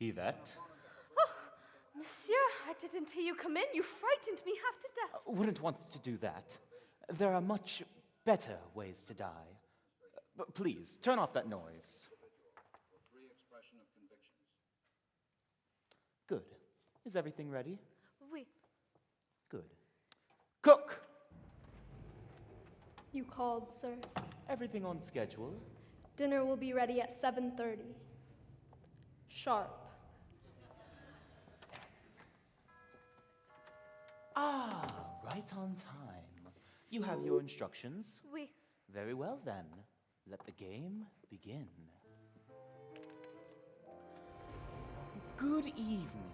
Yvette? Monsieur, I didn't hear you come in. You frightened me half to death. Wouldn't want to do that. There are much better ways to die. But please, turn off that noise. Good. Is everything ready? Oui. Good. Cook! You called, sir. Everything on schedule? Dinner will be ready at 7:30. Sharp. Ah, right on time. You have your instructions? Oui. Very well then. Let the game begin. Good evening.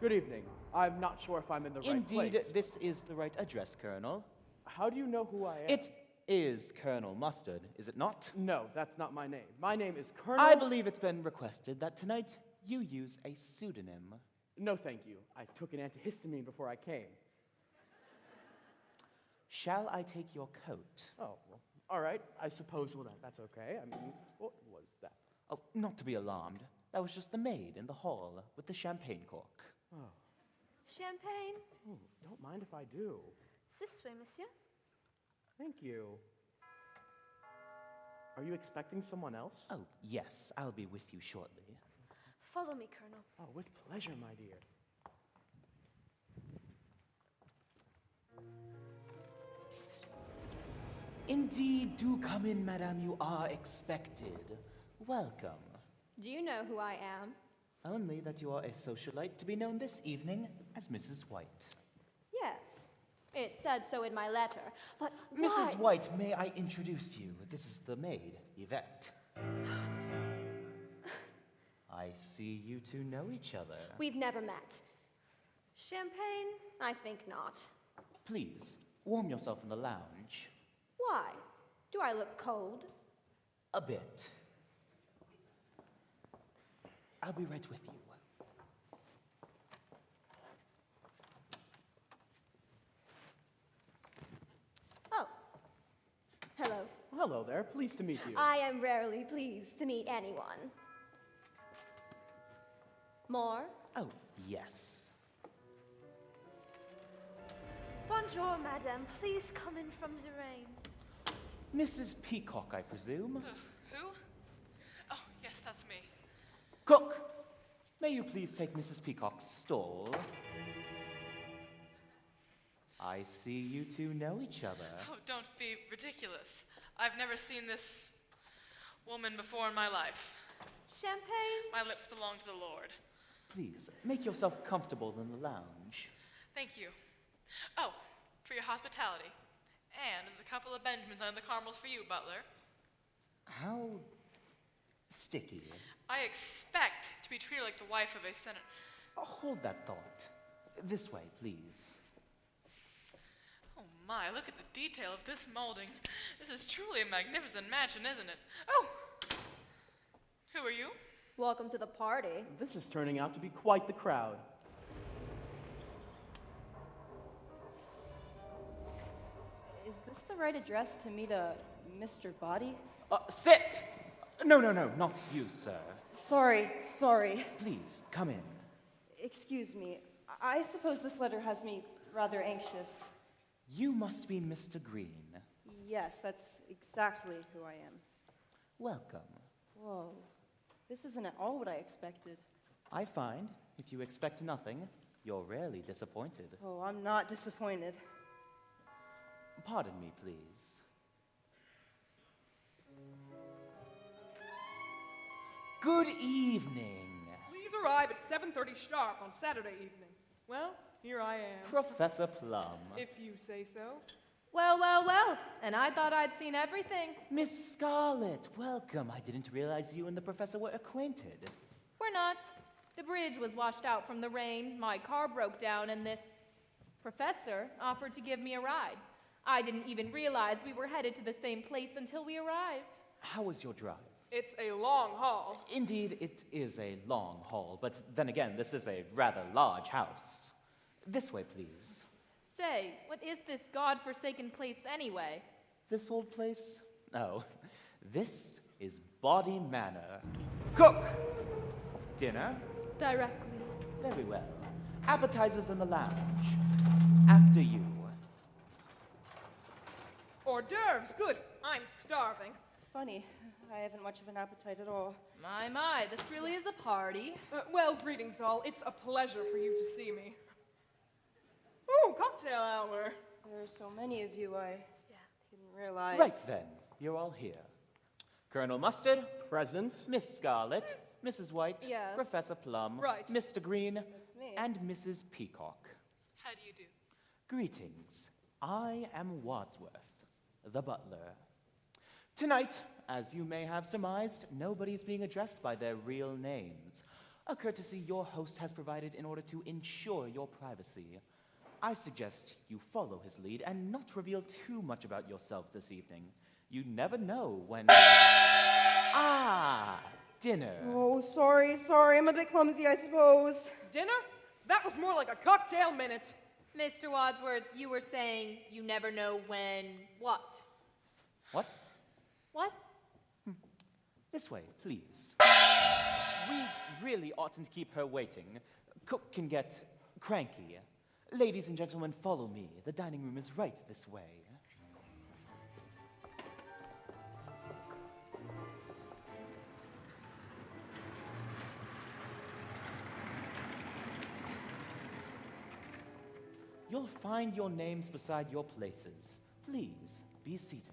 Good evening. I'm not sure if I'm in the right place. Indeed, this is the right address, Colonel. How do you know who I am? It is Colonel Mustard, is it not? No, that's not my name. My name is Colonel... I believe it's been requested that tonight you use a pseudonym. No, thank you. I took an antihistamine before I came. Shall I take your coat? Oh, well, all right. I suppose, well, that's okay. I mean, what was that? Oh, not to be alarmed. That was just the maid in the hall with the champagne cork. Oh. Champagne? Oh, don't mind if I do. This way, monsieur. Thank you. Are you expecting someone else? Oh, yes. I'll be with you shortly. Follow me, Colonel. Oh, with pleasure, my dear. Indeed, do come in, madame. You are expected. Welcome. Do you know who I am? Only that you are a socialite to be known this evening as Mrs. White. Yes. It said so in my letter. But Mrs. why? White, may I introduce you? This is the maid, Yvette. I see you two know each other. We've never met. Champagne? I think not. Please, warm yourself in the lounge. Why? Do I look cold? A bit. I'll be right with you. Oh. Hello. Hello there. Pleased to meet you. I am rarely pleased to meet anyone. More? Oh, yes. Bonjour, madame. Please come in from the rain. Mrs. Peacock, I presume. Who? Oh, yes, that's me. Cook, may you please take Mrs. Peacock's stall? I see you two know each other. Oh, don't be ridiculous. I've never seen this woman before in my life. Champagne? My lips belong to the Lord. Please, make yourself comfortable in the lounge. Thank you. Oh, for your hospitality. And there's a couple of Benjamins under the caramels for you, butler. How sticky. I expect to be treated like the wife of a senator. Hold that thought. This way, please. Oh my, look at the detail of this molding. This is truly a magnificent mansion, isn't it? Oh! Who are you? Welcome to the party. This is turning out to be quite the crowd. Is this the right address to meet a Mr. Body? Sit! No, not you, sir. Sorry. Please, come in. Excuse me. I suppose this letter has me rather anxious. You must be Mr. Green. Yes, that's exactly who I am. Welcome. Whoa. This isn't at all what I expected. I find, if you expect nothing, you're rarely disappointed. Oh, I'm not disappointed. Pardon me, please. Good evening. Please arrive at 7:30 sharp on Saturday evening. Well, here I am. Professor Plum. If you say so. Well, and I thought I'd seen everything. Miss Scarlet, welcome. I didn't realize you and the professor were acquainted. We're not. The bridge was washed out from the rain, my car broke down, and this professor offered to give me a ride. I didn't even realize we were headed to the same place until we arrived. How was your drive? It's a long haul. Indeed, it is a long haul, but then again, this is a rather large house. This way, please. Say, what is this god-forsaken place anyway? This old place? Oh, this is Body Manor. Cook! Dinner? Directly. Very well. Appetizers in the lounge. After you. Hors d'oeuvres, good. I'm starving. Funny, I haven't much of an appetite at all. My, this really is a party. Well, greetings all. It's a pleasure for you to see me. Ooh, cocktail hour. There are so many of you, I didn't realize. Right then, you're all here. Colonel Mustard, Present. Miss Scarlet, Mrs. White, Yes. Professor Plum, Right. Mr. Green, That's me. and Mrs. Peacock. How do you do? Greetings. I am Wadsworth, the butler. Tonight, as you may have surmised, nobody's being addressed by their real names, a courtesy your host has provided in order to ensure your privacy. I suggest you follow his lead and not reveal too much about yourselves this evening. You never know when... dinner. Oh, sorry. I'm a bit clumsy, I suppose. Dinner? That was more like a cocktail minute. Mr. Wadsworth, you were saying you never know when what? What? What? This way, please. We really oughtn't to keep her waiting. Cook can get cranky. Ladies and gentlemen, follow me. The dining room is right this way. You'll find your names beside your places. Please, be seated.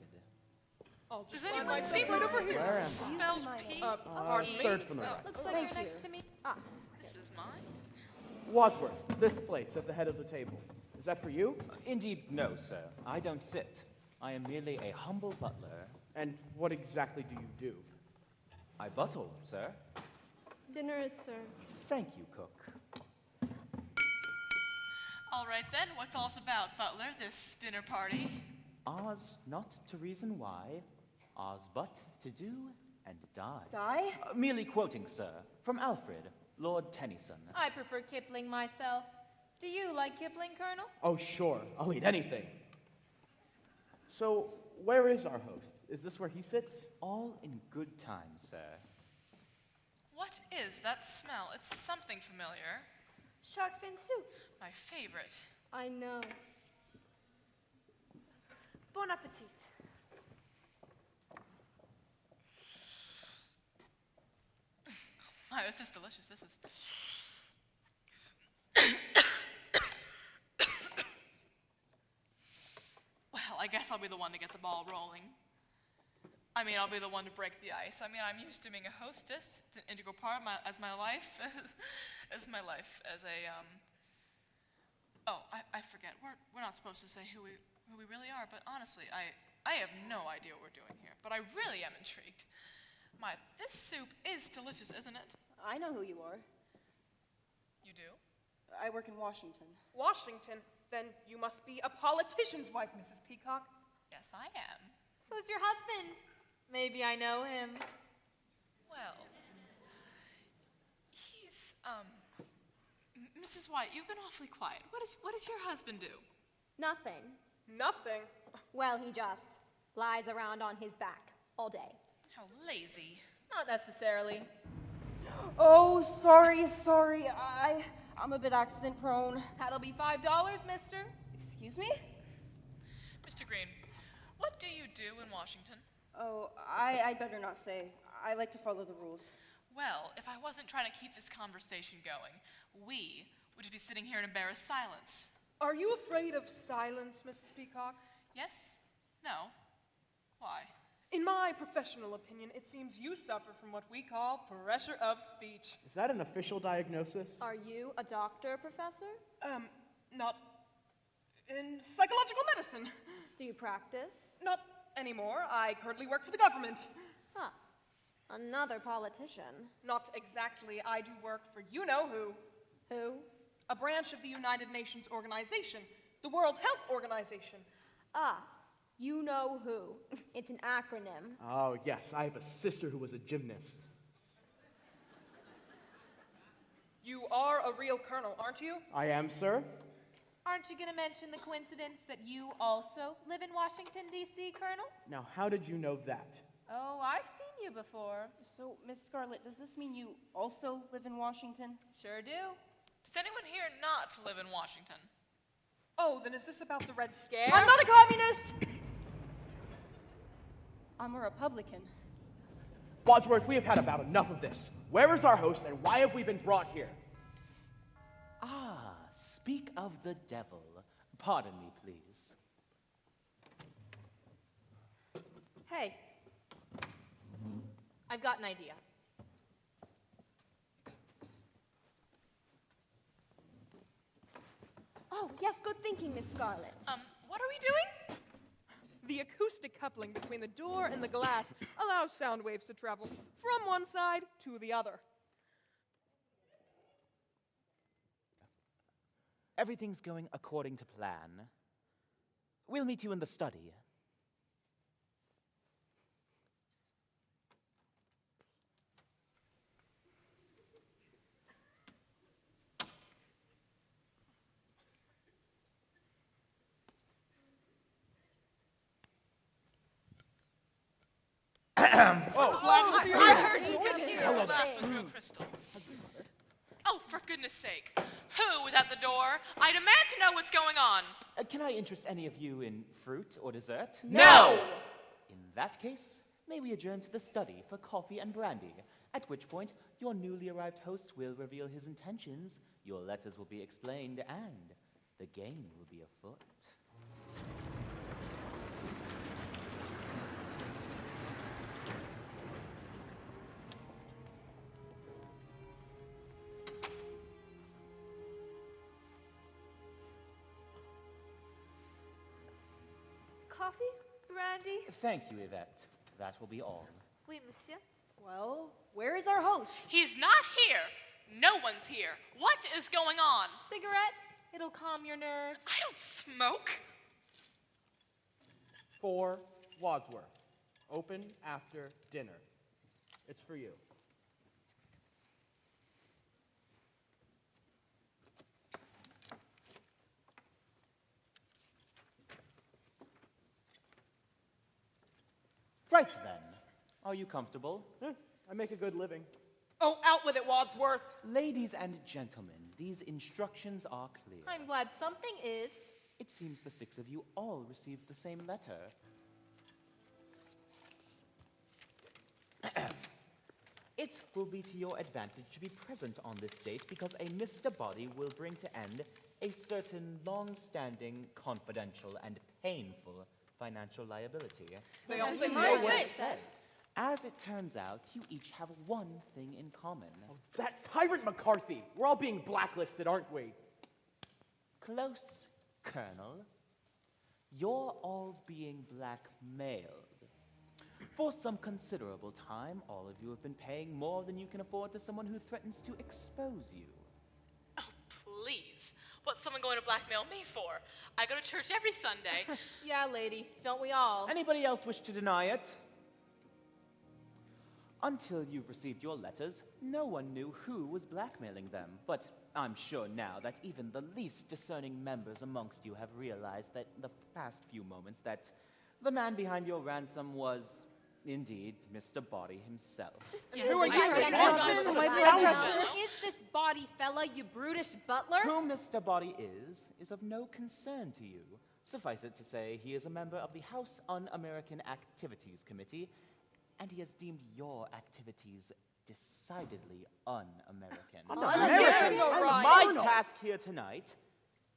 I'll just Does find anyone myself see right over here. Where am I? Spelled P. Pardon me? Third from the Oh. right. Looks like you're next to me. Ah, This is mine. Wadsworth, this place at the head of the table. Is that for you? Indeed, no, sir. I don't sit. I am merely a humble butler. And what exactly do you do? I buttle, sir. Dinner is served. Thank you, cook. All right then, what's all's about, Butler, this dinner party? Ours not to reason why, ours but to do and die. Die? Merely quoting, sir, from Alfred, Lord Tennyson. I prefer Kipling myself. Do you like Kipling, Colonel? Oh, sure. I'll eat anything. So, where is our host? Is this where he sits? All in good time, sir. What is that smell? It's something familiar. Shark fin soup. My favorite. I know. Bon appetit. My, this is delicious. This is. Well, I guess I'll be the one to get the ball rolling. I mean, I'll be the one to break the ice. I mean, I'm used to being a hostess. It's an integral part of my life, as my life as a. Oh, I forget. We're not supposed to say who we really are. But honestly, I have no idea what we're doing here. But I really am intrigued. This soup is delicious, isn't it? I know who you are. You do? I work in Washington. Washington? Then you must be a politician's wife, Mrs. Peacock. Yes, I am. Who's your husband? Maybe I know him. Well, he's Mrs. White, you've been awfully quiet. What does your husband do? Nothing. Nothing. Well, he just lies around on his back all day. How lazy. Not necessarily. Oh, sorry. I'm a bit accident prone. That'll be $5, mister. Excuse me? Mr. Green, what do you do in Washington? Oh, I better not say. I like to follow the rules. Well, if I wasn't trying to keep this conversation going, we would just be sitting here in embarrassed silence. Are you afraid of silence, Mrs. Peacock? Yes? No? Why? In my professional opinion, it seems you suffer from what we call pressure of speech. Is that an official diagnosis? Are you a doctor, Professor? Not in psychological medicine. Do you practice? Not anymore. I currently work for the government. Huh. Another politician. Not exactly. I do work for you-know-who. Who? A branch of the United Nations organization, the World Health Organization. Ah, you know who. It's an acronym. Oh, yes, I have a sister who was a gymnast. You are a real colonel, aren't you? I am, sir. Aren't you going to mention the coincidence that you also live in Washington, D.C., Colonel? Now, how did you know that? Oh, I've seen you before. So, Miss Scarlet, does this mean you also live in Washington? Sure do. Does anyone here not live in Washington? Oh, then is this about the Red Scare? I'm not a communist! I'm a Republican. Wadsworth, we have had about enough of this. Where is our host, and why have we been brought here? Ah, speak of the devil. Pardon me, please. Hey, I've got an idea. Oh, yes, good thinking, Miss Scarlet. What are we doing? The acoustic coupling between the door and the glass allows sound waves to travel from one side to the other. Everything's going according to plan. We'll meet you in the study. Glad to see you. I heard you could hear the glass was real crystal. Oh, for goodness sake. Who was at the door? I demand to know what's going on. Can I interest any of you in fruit or dessert? No! In that case, may we adjourn to the study for coffee and brandy, at which point your newly arrived host will reveal his intentions, your letters will be explained, and the game will be afoot. Coffee? Brandy? Thank you, Yvette. That will be all. Oui, monsieur. Well, where is our host? He's not here. No one's here. What is going on? Cigarette? It'll calm your nerves. I don't smoke. For Wadsworth. Open after dinner. It's for you. Right then. Are you comfortable? I make a good living. Oh, out with it, Wadsworth. Ladies and gentlemen, these instructions are clear. I'm glad something is. It seems the six of you all received the same letter. It will be to your advantage to be present on this date because a Mr. Body will bring to end a certain long-standing, confidential, and painful financial liability. They all That's say what no Mike way. said. As it turns out, you each have one thing in common. That tyrant McCarthy. We're all being blacklisted, aren't we? Close, Colonel. You're all being blackmailed. For some considerable time, all of you have been paying more than you can afford to someone who threatens to expose you. Oh, please. What's someone going to blackmail me for? I go to church every Sunday. Yeah, lady, don't we all? Anybody else wish to deny it? Until you've received your letters, no one knew who was blackmailing them. But I'm sure now that even the least discerning members amongst you have realized that the past few moments that the man behind your ransom was, indeed, Mr. Body himself. Yes, Who are my you? friend Husband? John was My a friend? blackmailer. Who is this body fella, you brutish butler? Who Mr. Body is of no concern to you. Suffice it to say, he is a member of the House Un-American Activities Committee, and he has deemed your activities decidedly un-American. Un-American? My task here tonight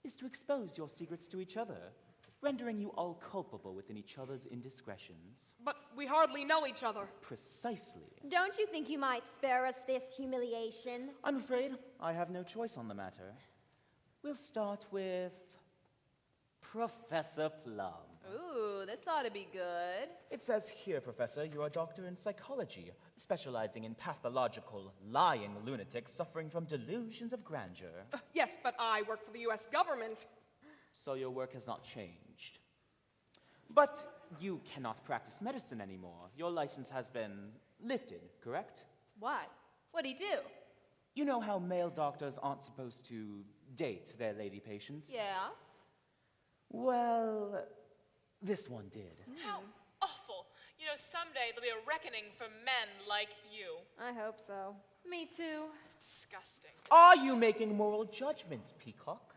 is to expose your secrets to each other, rendering you all culpable within each other's indiscretions. But we hardly know each other. Precisely. Don't you think you might spare us this humiliation? I'm afraid I have no choice on the matter. We'll start with Professor Plum. Ooh, this ought to be good. It says here, Professor, you're a doctor in psychology, specializing in pathological, lying lunatics suffering from delusions of grandeur. Yes, but I work for the U.S. government. So your work has not changed. But you cannot practice medicine anymore. Your license has been lifted, correct? Why? What'd he do? You know how male doctors aren't supposed to date their lady patients? Yeah? Well, this one did. How awful. You know, someday there'll be a reckoning for men like you. I hope so. Me too. It's disgusting. Are you making moral judgments, Peacock?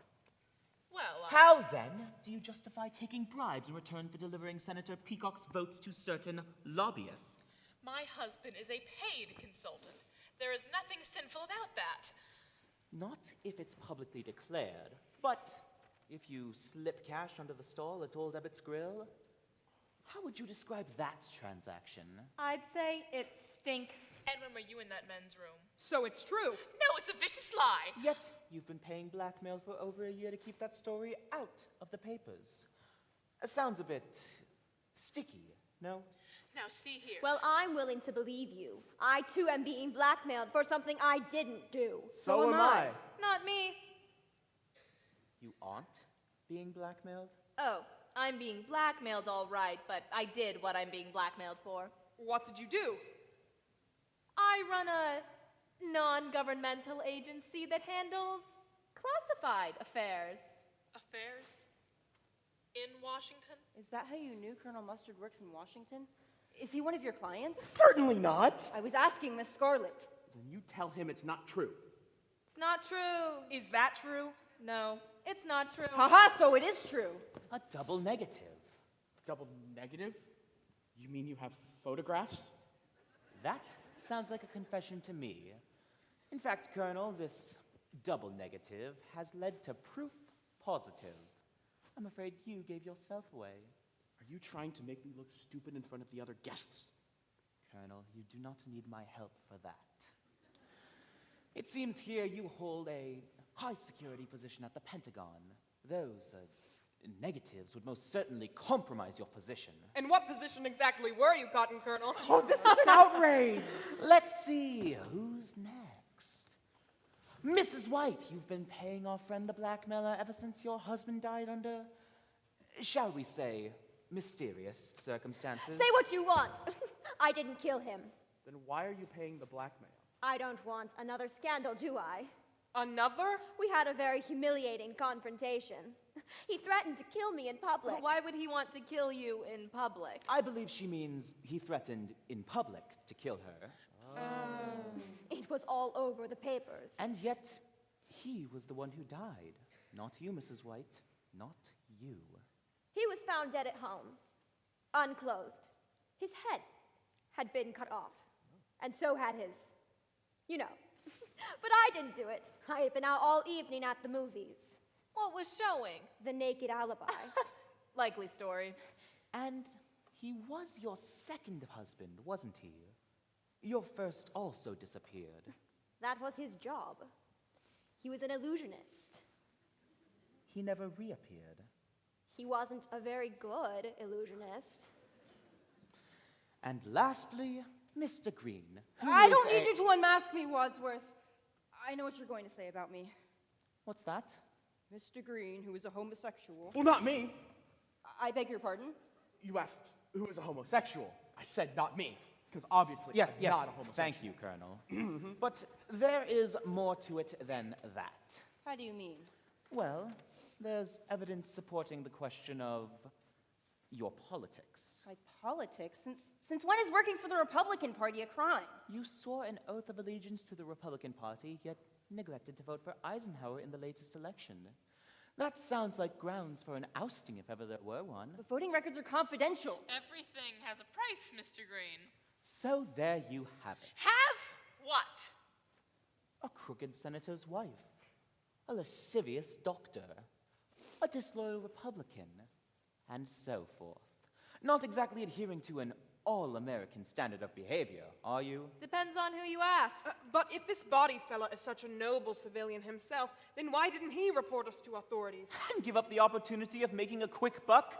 Well, How, then, do you justify taking bribes in return for delivering Senator Peacock's votes to certain lobbyists? my husband is a paid consultant. There is nothing sinful about that. Not if it's publicly declared, but if you slip cash under the stall at Old Ebbett's Grill, how would you describe that transaction? I'd say it stinks. And when were you in that men's room? So it's true. No, it's a vicious lie. Yet, you've been paying blackmail for over a year to keep that story out of the papers. Sounds a bit sticky, no? Now, see here. Well, I'm willing to believe you. I too am being blackmailed for something I didn't do. So am I. Not me. You aren't being blackmailed? Oh, I'm being blackmailed all right, but I did what I'm being blackmailed for. What did you do? I run a non-governmental agency that handles classified affairs. Affairs? In Washington? Is that how you knew Colonel Mustard works in Washington? Is he one of your clients? Certainly not. I was asking Miss Scarlett. Then you tell him it's not true. It's not true. Is that true? No, it's not true. Haha, so it is true. A double negative. Double negative? You mean you have photographs? That sounds like a confession to me. In fact, Colonel, this double negative has led to proof positive. I'm afraid you gave yourself away. Are you trying to make me look stupid in front of the other guests? Colonel, you do not need my help for that. It seems here you hold a high security position at the Pentagon. Those negatives would most certainly compromise your position. And what position exactly were you, Cotton Colonel? Oh, this is an outrage! Let's see, who's next? Mrs. White, you've been paying our friend the blackmailer ever since your husband died under, shall we say, mysterious circumstances. Say what you want. I didn't kill him. Then why are you paying the blackmail? I don't want another scandal, do I? Another? We had a very humiliating confrontation. He threatened to kill me in public. But why would he want to kill you in public? I believe she means he threatened in public to kill her. It was all over the papers. And yet, he was the one who died. Not you, Mrs. White. Not you. He was found dead at home, unclothed. His head had been cut off, and so had his, you know. But I didn't do it. I had been out all evening at the movies. What was showing? The Naked Alibi. Likely story. And he was your second husband, wasn't he? Your first also disappeared. That was his job. He was an illusionist. He never reappeared. He wasn't a very good illusionist. And lastly, Mr. Green. who I is don't a- need you to unmask me, Wadsworth. I know what you're going to say about me. What's that? Mr. Green, who is a homosexual. Well, not me. I beg your pardon? You asked who is a homosexual. I said not me, because obviously Yes, I'm yes. not a homosexual. Thank you, Colonel. But there is more to it than that. How do you mean? Well, there's evidence supporting the question of your politics. My politics? Since when is working for the Republican Party a crime? You swore an oath of allegiance to the Republican Party, yet neglected to vote for Eisenhower in the latest election. That sounds like grounds for an ousting if ever there were one. The voting records are confidential. Everything has a price, Mr. Green. So there you have it. Have what? A crooked senator's wife, a lascivious doctor, a disloyal Republican, and so forth. Not exactly adhering to an all-American standard of behavior, are you? Depends on who you ask. But if this body fella is such a noble civilian himself, then why didn't he report us to authorities? And give up the opportunity of making a quick buck?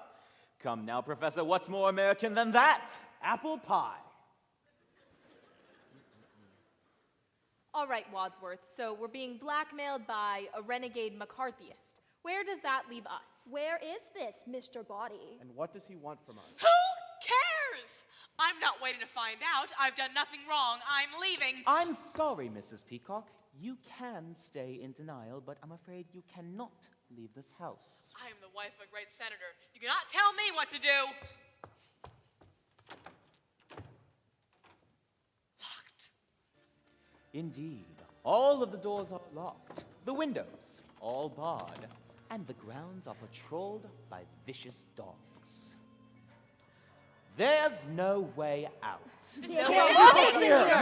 Come now, Professor, what's more American than that? Apple pie. All right, Wadsworth, so we're being blackmailed by a renegade McCarthyist. Where does that leave us? Where is this Mr. Body? And what does he want from us? Who cares? I'm not waiting to find out. I've done nothing wrong. I'm leaving. I'm sorry, Mrs. Peacock. You can stay in denial, but I'm afraid you cannot leave this house. I am the wife of a great senator. You cannot tell me what to do. Locked. Indeed, all of the doors are locked, the windows all barred, and the grounds are patrolled by vicious dogs. There's no way out.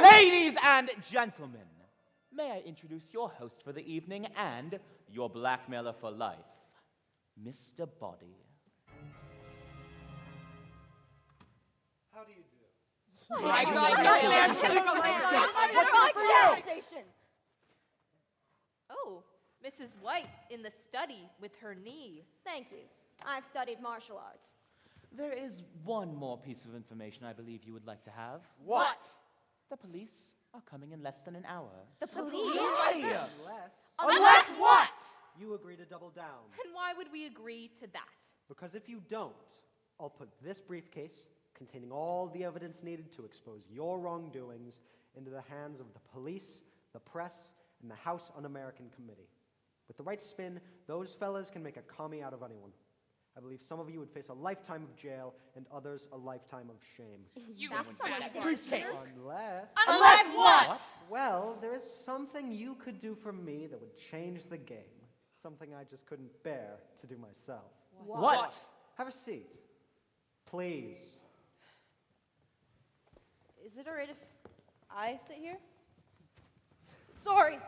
Ladies and gentlemen, may I introduce your host for the evening and your blackmailer for life, Mr. Body. How do you do? I got Oh, Mrs. White in the study with her knee. Thank you. I've studied martial arts. There is one more piece of information I believe you would like to have. What? The police are coming in less than an hour. The police? Unless what? You agree to double down. And why would we agree to that? Because if you don't, I'll put this briefcase, containing all the evidence needed to expose your wrongdoings, into the hands of the police, the press, and the House Un-American Committee. With the right spin, those fellas can make a commie out of anyone. I believe some of you would face a lifetime of jail, and others a lifetime of shame. You That's bastard. Unless what? Well, there is something you could do for me that would change the game. Something I just couldn't bear to do myself. What? Have a seat. Please. Is it alright if I sit here? Sorry,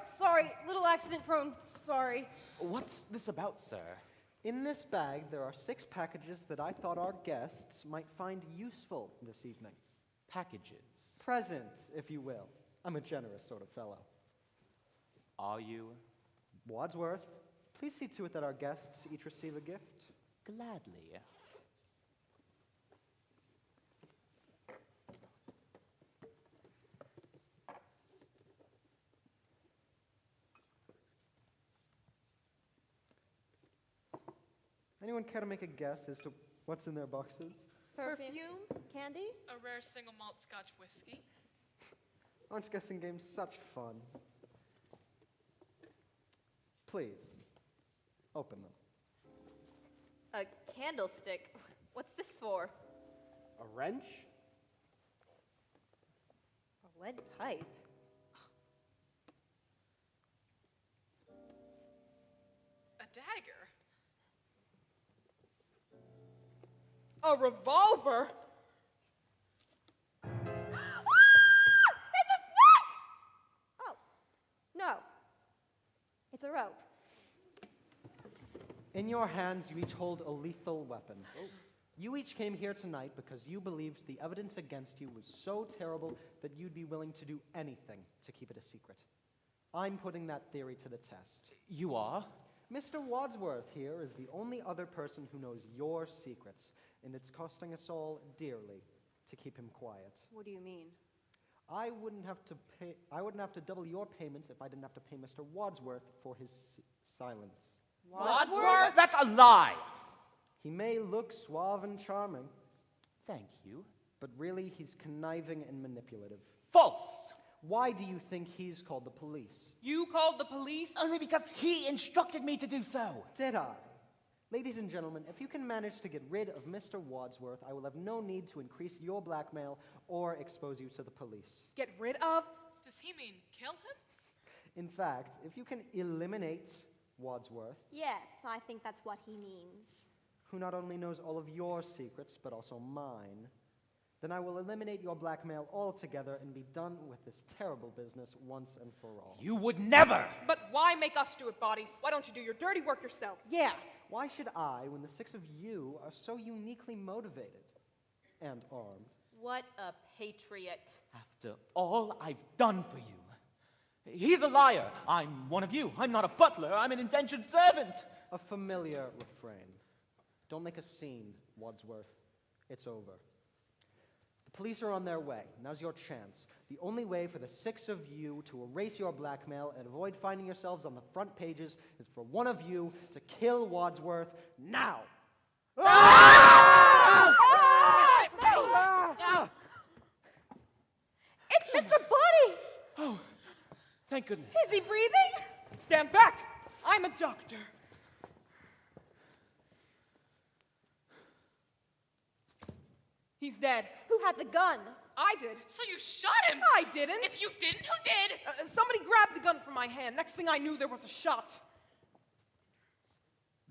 little accident prone, sorry. What's this about, sir? In this bag, there are 6 packages that I thought our guests might find useful this evening. Packages. Presents, if you will. I'm a generous sort of fellow. Are you? Wadsworth, please see to it that our guests each receive a gift. Gladly. Anyone care to make a guess as to what's in their boxes? Perfume? Candy? A rare single malt Scotch whiskey. Aren't guessing games such fun? Please, open them. A candlestick. What's this for? A wrench? A lead pipe. A dagger. A revolver? It's a snake! Oh, no. It's a rope. In your hands, you each hold a lethal weapon. You each came here tonight because you believed the evidence against you was so terrible that you'd be willing to do anything to keep it a secret. I'm putting that theory to the test. You are? Mr. Wadsworth here is the only other person who knows your secrets, and it's costing us all dearly to keep him quiet. What do you mean? I wouldn't have to double your payments if I didn't have to pay Mr. Wadsworth for his silence. Wadsworth? That's a lie! He may look suave and charming, Thank you. but really he's conniving and manipulative. False! Why do you think he's called the police? You called the police? Only because he instructed me to do so. Did I? Ladies and gentlemen, if you can manage to get rid of Mr. Wadsworth, I will have no need to increase your blackmail or expose you to the police. Get rid of? Does he mean kill him? In fact, if you can eliminate Wadsworth, Yes, I think that's what he means. who not only knows all of your secrets, but also mine, then I will eliminate your blackmail altogether and be done with this terrible business once and for all. You would never! But why make us do it, Body? Why don't you do your dirty work yourself? Yeah. Why should I, when the 6 of you are so uniquely motivated and armed? What a patriot. After all I've done for you. He's a liar. I'm one of you. I'm not a butler. I'm an indentured servant. A familiar refrain. Don't make a scene, Wadsworth. It's over. The The police are on their way. Now's your chance. The only way for the 6 of you to erase your blackmail and avoid finding yourselves on the front pages is for one of you to kill Wadsworth now. It's Mr. Body! Oh, thank goodness. Is he breathing? Stand back! I'm a doctor. He's dead. Who had the gun? I did. So you shot him? I didn't. If you didn't, who did? Somebody grabbed the gun from my hand. Next thing I knew, there was a shot.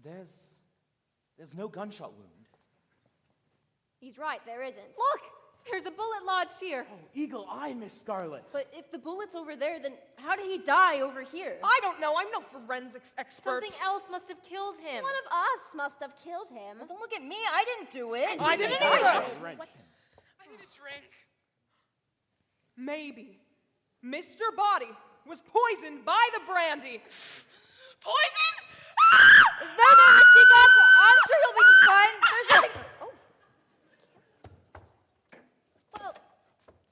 There's no gunshot wound. He's right, there isn't. Look! There's a bullet lodged here. Oh, eagle eye, Miss Scarlet. But if the bullet's over there, then how did he die over here? I don't know. I'm no forensics expert. Something else must have killed him. One of us must have killed him. Don't look at me. I didn't do it. I didn't I either. need a drink. Maybe Mr. Body was poisoned by the brandy. Poison? There, Miss Peacock. I'm sure you'll be just fine. There's nothing. Oh, Well,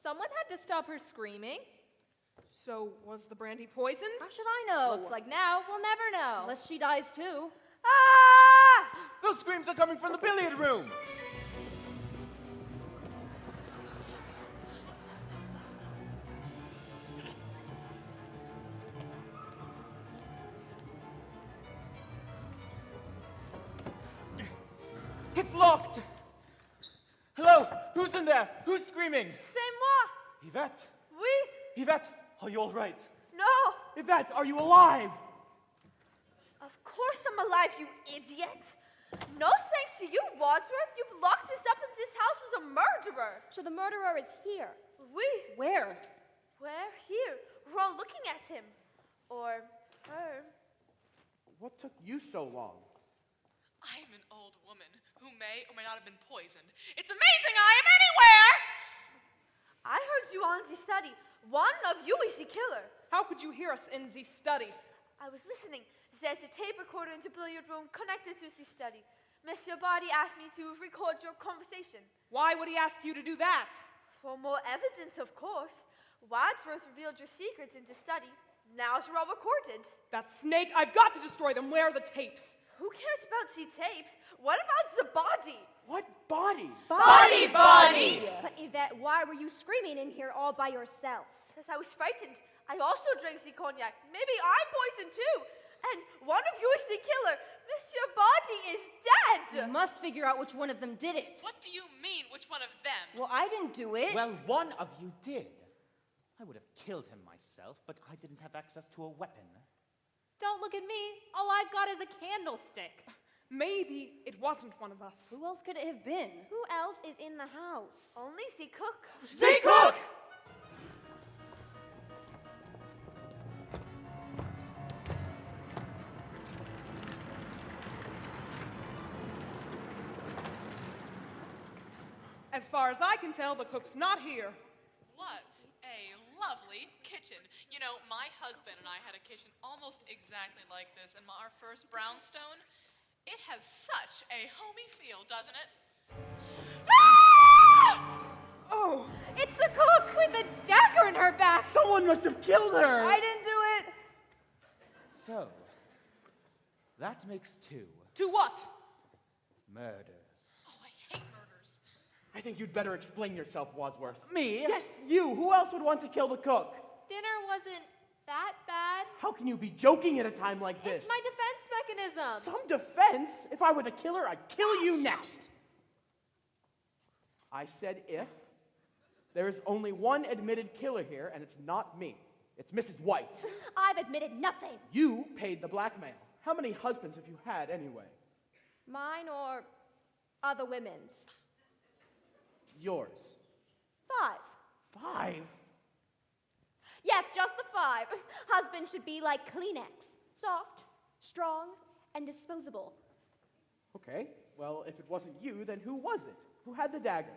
someone had to stop her screaming. So, was the brandy poisoned? How should I know? Looks like now we'll never know. Unless she dies too. Ah! Those screams are coming from the billiard room. It's locked. Hello, who's in there? Who's screaming? C'est moi. Yvette? Oui. Yvette, are you all right? No. Yvette, are you alive? Of course I'm alive, you idiot. No thanks to you, Wadsworth. You've locked us up in this house with a murderer. so the murderer is here. Oui. Where? Where? Here. We're all looking at him. Or her. What took you so long? I am an old woman who may or may not have been poisoned. It's amazing I am anywhere! I heard you all in the study. One of you is the killer. How could you hear us in the study? I was listening. There's a tape recorder in the billiard room connected to the study. Monsieur Body asked me to record your conversation. Why would he ask you to do that? For more evidence, of course. Wadsworth revealed your secrets in the study. Now they're all recorded. That snake, I've got to destroy them. Where are the tapes? Who cares about the tapes? What about the body? What body? Body's body! But Yvette, why were you screaming in here all by yourself? Because I was frightened. I also drank the cognac. Maybe I'm poisoned too. And one of you is the killer. Monsieur Body is dead. You must figure out which one of them did it. What do you mean, which one of them? Well, I didn't do it. Well, one of you did. I would have killed him myself, but I didn't have access to a weapon. Don't look at me. All I've got is a candlestick. Maybe it wasn't one of us. Who else could it have been? Who else is in the house? Only the cook. Say cook! As far as I can tell, the cook's not here. What a lovely kitchen. You know, my husband and I had a kitchen almost exactly like this in our first brownstone. It has such a homey feel, doesn't it? Oh, It's the cook with the dagger in her back. Someone must have killed her! I didn't do it. So, that makes 2 to what? murders. Oh, I hate murders. I think you'd better explain yourself, Wadsworth. Me? Yes, you! Who else would want to kill the cook? Dinner wasn't that bad. How can you be joking at a time like this? It's my defense mechanism. Some defense? If I were the killer, I'd kill you next. I said if. There is only one admitted killer here, and it's not me. It's Mrs. White. I've admitted nothing. You paid the blackmail. How many husbands have you had anyway? Mine or other women's? Yours. 5. 5? Yes, just the 5. Husbands should be like Kleenex. Soft, strong, and disposable. Okay, well, if it wasn't you, then who was it? Who had the dagger?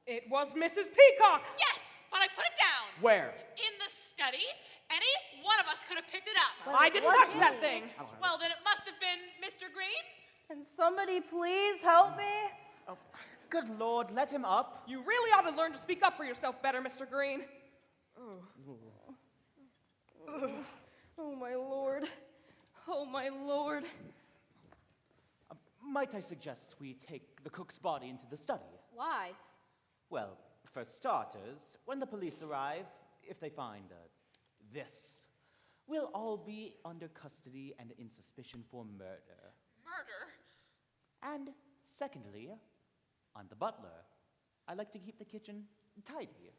It was Mrs. Peacock. Yes, but I put it down. Where? In the study. Any one of us could have picked it up. But I it didn't wasn't touch that me. thing. Well, then it must have been Mr. Green. Can somebody please help me? Good Lord, let him up. You really ought to learn to speak up for yourself better, Mr. Green. Oh, my lord. Oh, my lord. Might I suggest we take the cook's body into the study? Why? Well, for starters, when the police arrive, if they find this, we'll all be under custody and in suspicion for murder. Murder? And secondly, I'm the butler. I like to keep the kitchen tidy.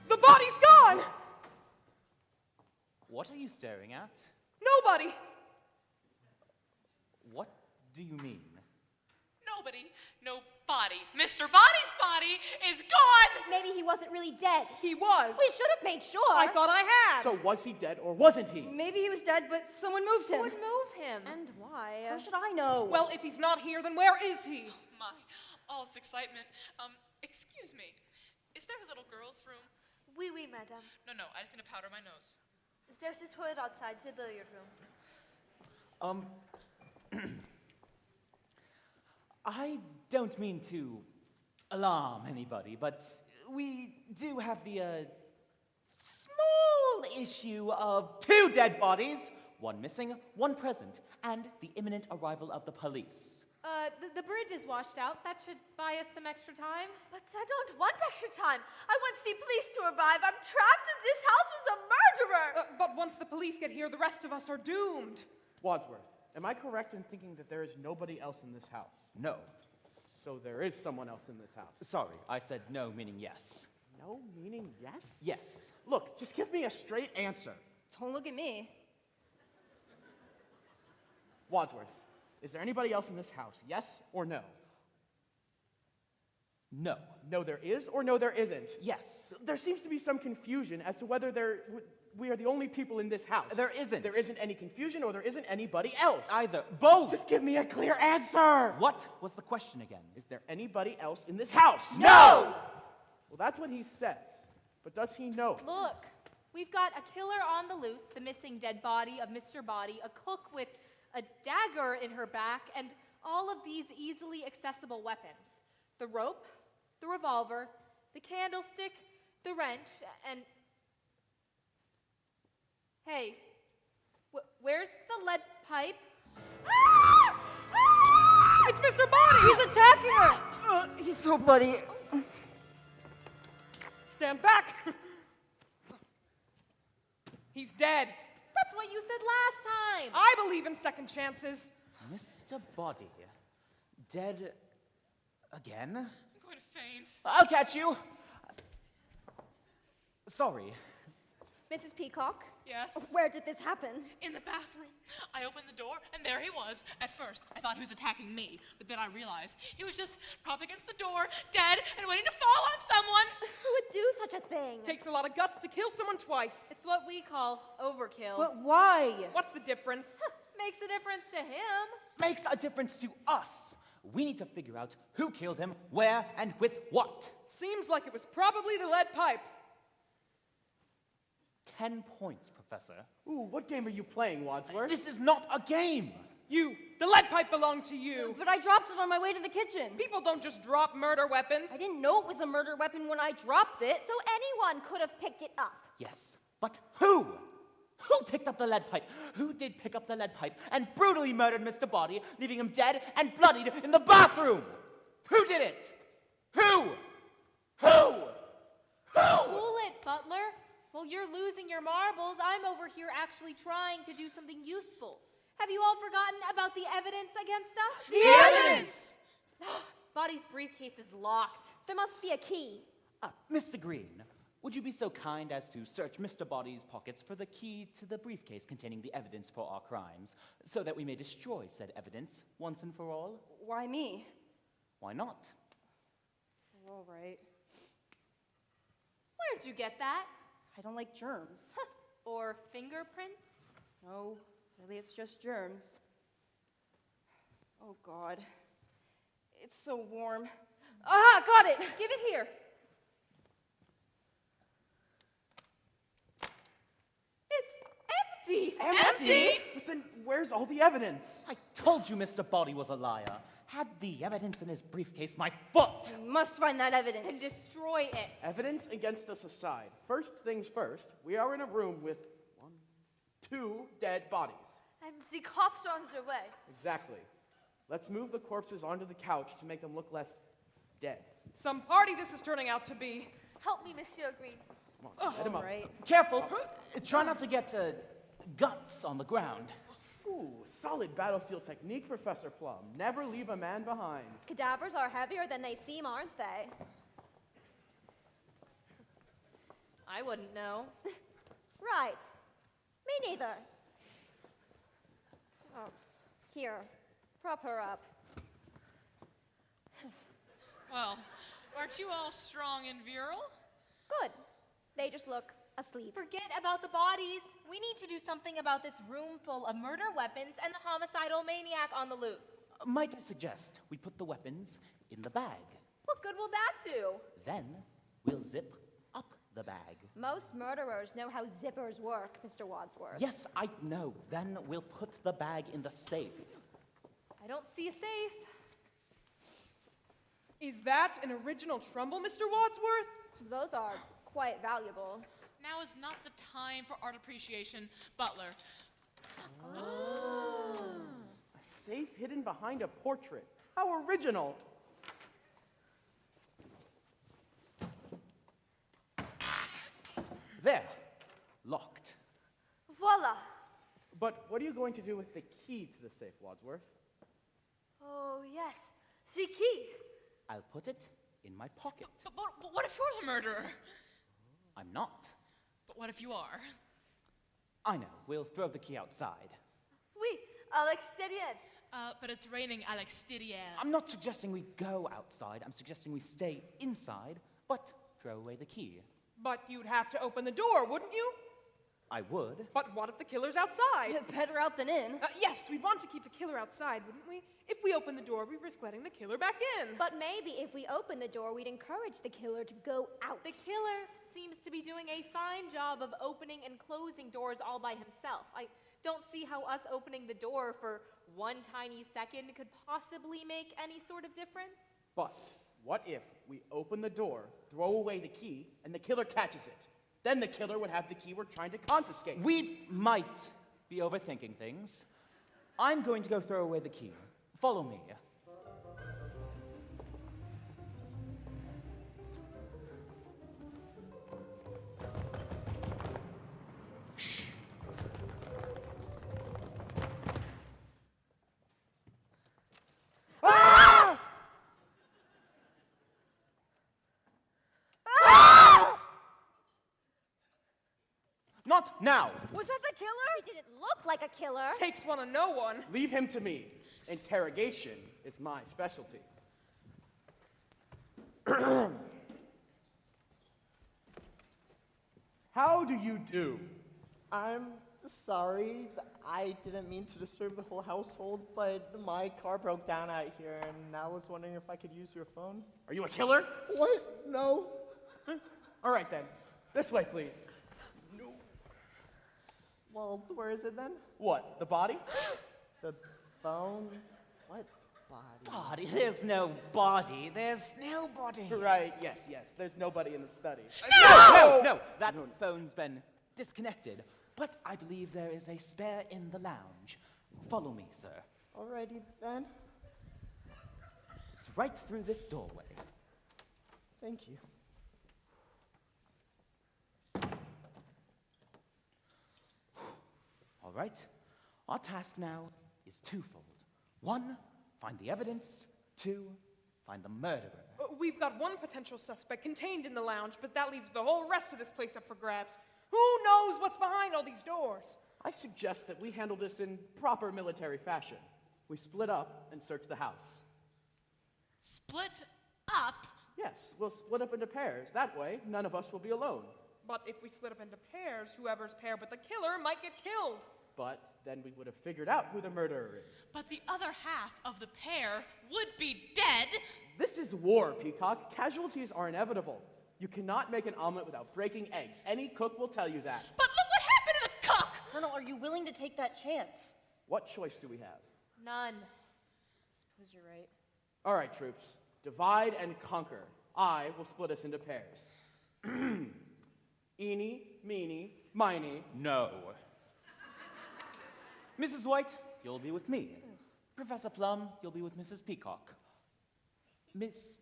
The body's gone! What are you staring at? Nobody! What do you mean? Nobody. No body. Mr. Body's body is gone! Maybe he wasn't really dead. He was. We should have made sure. I thought I had. So was he dead or wasn't he? Maybe he was dead, but someone moved him. Who would move him? And why? How should I know? Well, if he's not here, then where is he? My, all this excitement. Excuse me. Is there a little girl's room? Oui, oui, madame. No, I just need to powder my nose. There's a toilet outside, the billiard room. I don't mean to alarm anybody, but we do have the small issue of 2 dead bodies, 1 missing, 1 present, and the imminent arrival of the police. The bridge is washed out. That should buy us some extra time. But I don't want extra time. I want to see police to arrive. I'm trapped in this house with a murderer. But once the police get here, the rest of us are doomed. Wadsworth, am I correct in thinking that there is nobody else in this house? No. So there is someone else in this house. Sorry, I said no, meaning yes. No meaning yes? Yes. Look, just give me a straight answer. Don't look at me. Wadsworth, is there anybody else in this house? Yes or no? No. No, there is, or no, there isn't? Yes. There seems to be some confusion as to whether we are the only people in this house. There isn't. There isn't any confusion, or there isn't anybody else. Either. Both. Just give me a clear answer. What was the question again? Is there anybody else in this house? No! Well, that's what he says. But does he know? Look, we've got a killer on the loose, the missing dead body of Mr. Body, a cook with a dagger in her back, and all of these easily accessible weapons. The rope, the revolver, the candlestick, the wrench, and... Hey, where's the lead pipe? It's Mr. Body! He's attacking her! He's so bloody. Stand back! He's dead. That's what you said last time! I believe in second chances. Mr. Body. Dead again? I'm going to faint. I'll catch you. Sorry. Mrs. Peacock? Yes? Where did this happen? In the bathroom. I opened the door, and there he was. At first, I thought he was attacking me, but then I realized he was just propped against the door, dead, and waiting to fall on someone. Who would do such a thing? Takes a lot of guts to kill someone twice. It's what we call overkill. But why? What's the difference? Makes a difference to him. Makes a difference to us. We need to figure out who killed him, where, and with what. Seems like it was probably the lead pipe. 10 points, Professor. Ooh, what game are you playing, Wadsworth? This is not a game. You, the lead pipe belonged to you. But I dropped it on my way to the kitchen. People don't just drop murder weapons. I didn't know it was a murder weapon when I dropped it. So anyone could have picked it up. Yes, but who? Who picked up the lead pipe? Who did pick up the lead pipe and brutally murdered Mr. Body, leaving him dead and bloodied in the bathroom? Who did it? Who? Cool it, Butler. While you're losing your marbles, I'm over here actually trying to do something useful. Have you all forgotten about the evidence against us? The evidence! Body's briefcase is locked. There must be a key. Mr. Green, would you be so kind as to search Mr. Body's pockets for the key to the briefcase containing the evidence for our crimes, so that we may destroy said evidence once and for all? Why me? Why not? All right. Where'd you get that? I don't like germs. Or fingerprints? No, really, it's just germs. Oh, God. It's so warm. Ah, got it! Give it here. It's empty. Empty? But then where's all the evidence? I told you Mr. Body was a liar. Had the evidence in his briefcase my foot. We must find that evidence. And destroy it. Evidence against us aside. First things first, we are in a room with 2 dead bodies. And the cops are on their way. Exactly. Let's move the corpses onto the couch to make them look less dead. Some party this is turning out to be. Help me, Monsieur Green. Come on, set him All up. right. Careful. Try not to get guts on the ground. Ooh, solid battlefield technique, Professor Plum. Never leave a man behind. Cadavers are heavier than they seem, aren't they? I wouldn't know. Right. Me neither. Oh, here. Prop her up. Well, aren't you all strong and virile? Good. They just look asleep. Forget about the bodies. We need to do something about this room full of murder weapons and the homicidal maniac on the loose. Might I suggest we put the weapons in the bag? What good will that do? Then we'll zip up the bag. Most murderers know how zippers work, Mr. Wadsworth. Yes, I know. Then we'll put the bag in the safe. I don't see a safe. Is that an original Trumbull, Mr. Wadsworth? Those are quite valuable. Now is not the time for art appreciation, Butler. A safe hidden behind a portrait. How original. There. Locked. Voila. But what are you going to do with the key to the safe, Wadsworth? Oh, yes. The key. I'll put it in my pocket. But what if you're the murderer? I'm not. But what if you are? I know. We'll throw the key outside. Oui, à l'extérieur. But it's raining à l'extérieur. I'm not suggesting we go outside. I'm suggesting we stay inside, but throw away the key. But you'd have to open the door, wouldn't you? I would. But what if the killer's outside? Better out than in. Yes, we'd want to keep the killer outside, wouldn't we? If we open the door, we risk letting the killer back in. But maybe if we open the door, we'd encourage the killer to go out. The killer seems to be doing a fine job of opening and closing doors all by himself. I don't see how us opening the door for one tiny second could possibly make any sort of difference. But what if we open the door, throw away the key, and the killer catches it? Then the killer would have the key we're trying to confiscate. We might be overthinking things. I'm going to go throw away the key. Follow me. Shh. Ah! Not now. Was that the killer? He didn't look like a killer. Takes one to know one. Leave him to me. Interrogation is my specialty. How do you do? I'm sorry. I didn't mean to disturb the whole household, but my car broke down out here, and I was wondering if I could use your phone. Are you a killer? What? No. All right then. This way, please. Well, where is it then? What? The body? The phone? What body? Body? There's no body. There's nobody. Right, yes. There's nobody in the study. No. That phone's been disconnected. But I believe there is a spare in the lounge. Follow me, sir. Alrighty then. It's right through this doorway. Thank you. All right. Our task now is twofold. 1, find the evidence. 2, find the murderer. We've got one potential suspect contained in the lounge, but that leaves the whole rest of this place up for grabs. Who knows what's behind all these doors? I suggest that we handle this in proper military fashion. We split up and search the house. Split up? Yes, we'll split up into pairs. That way, none of us will be alone. But if we split up into pairs, whoever's paired with the killer might get killed. But then we would have figured out who the murderer is. But the other half of the pair would be dead. This is war, Peacock. Casualties are inevitable. You cannot make an omelet without breaking eggs. Any cook will tell you that. But look what happened to the cook! Colonel, are you willing to take that chance? What choice do we have? None. Suppose you're right. All right, troops. Divide and conquer. I will split us into pairs. Eeny, meeny, miny. No. Mrs. White, you'll be with me. Professor Plum, you'll be with Mrs. Peacock. Miss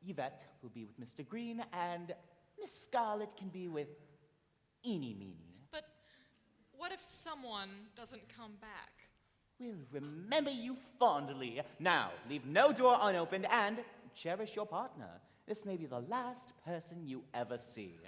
Yvette will be with Mr. Green, and Miss Scarlet can be with Eeny Meeny. But what if someone doesn't come back? We'll remember you fondly. Now, leave no door unopened and cherish your partner. This may be the last person you ever see.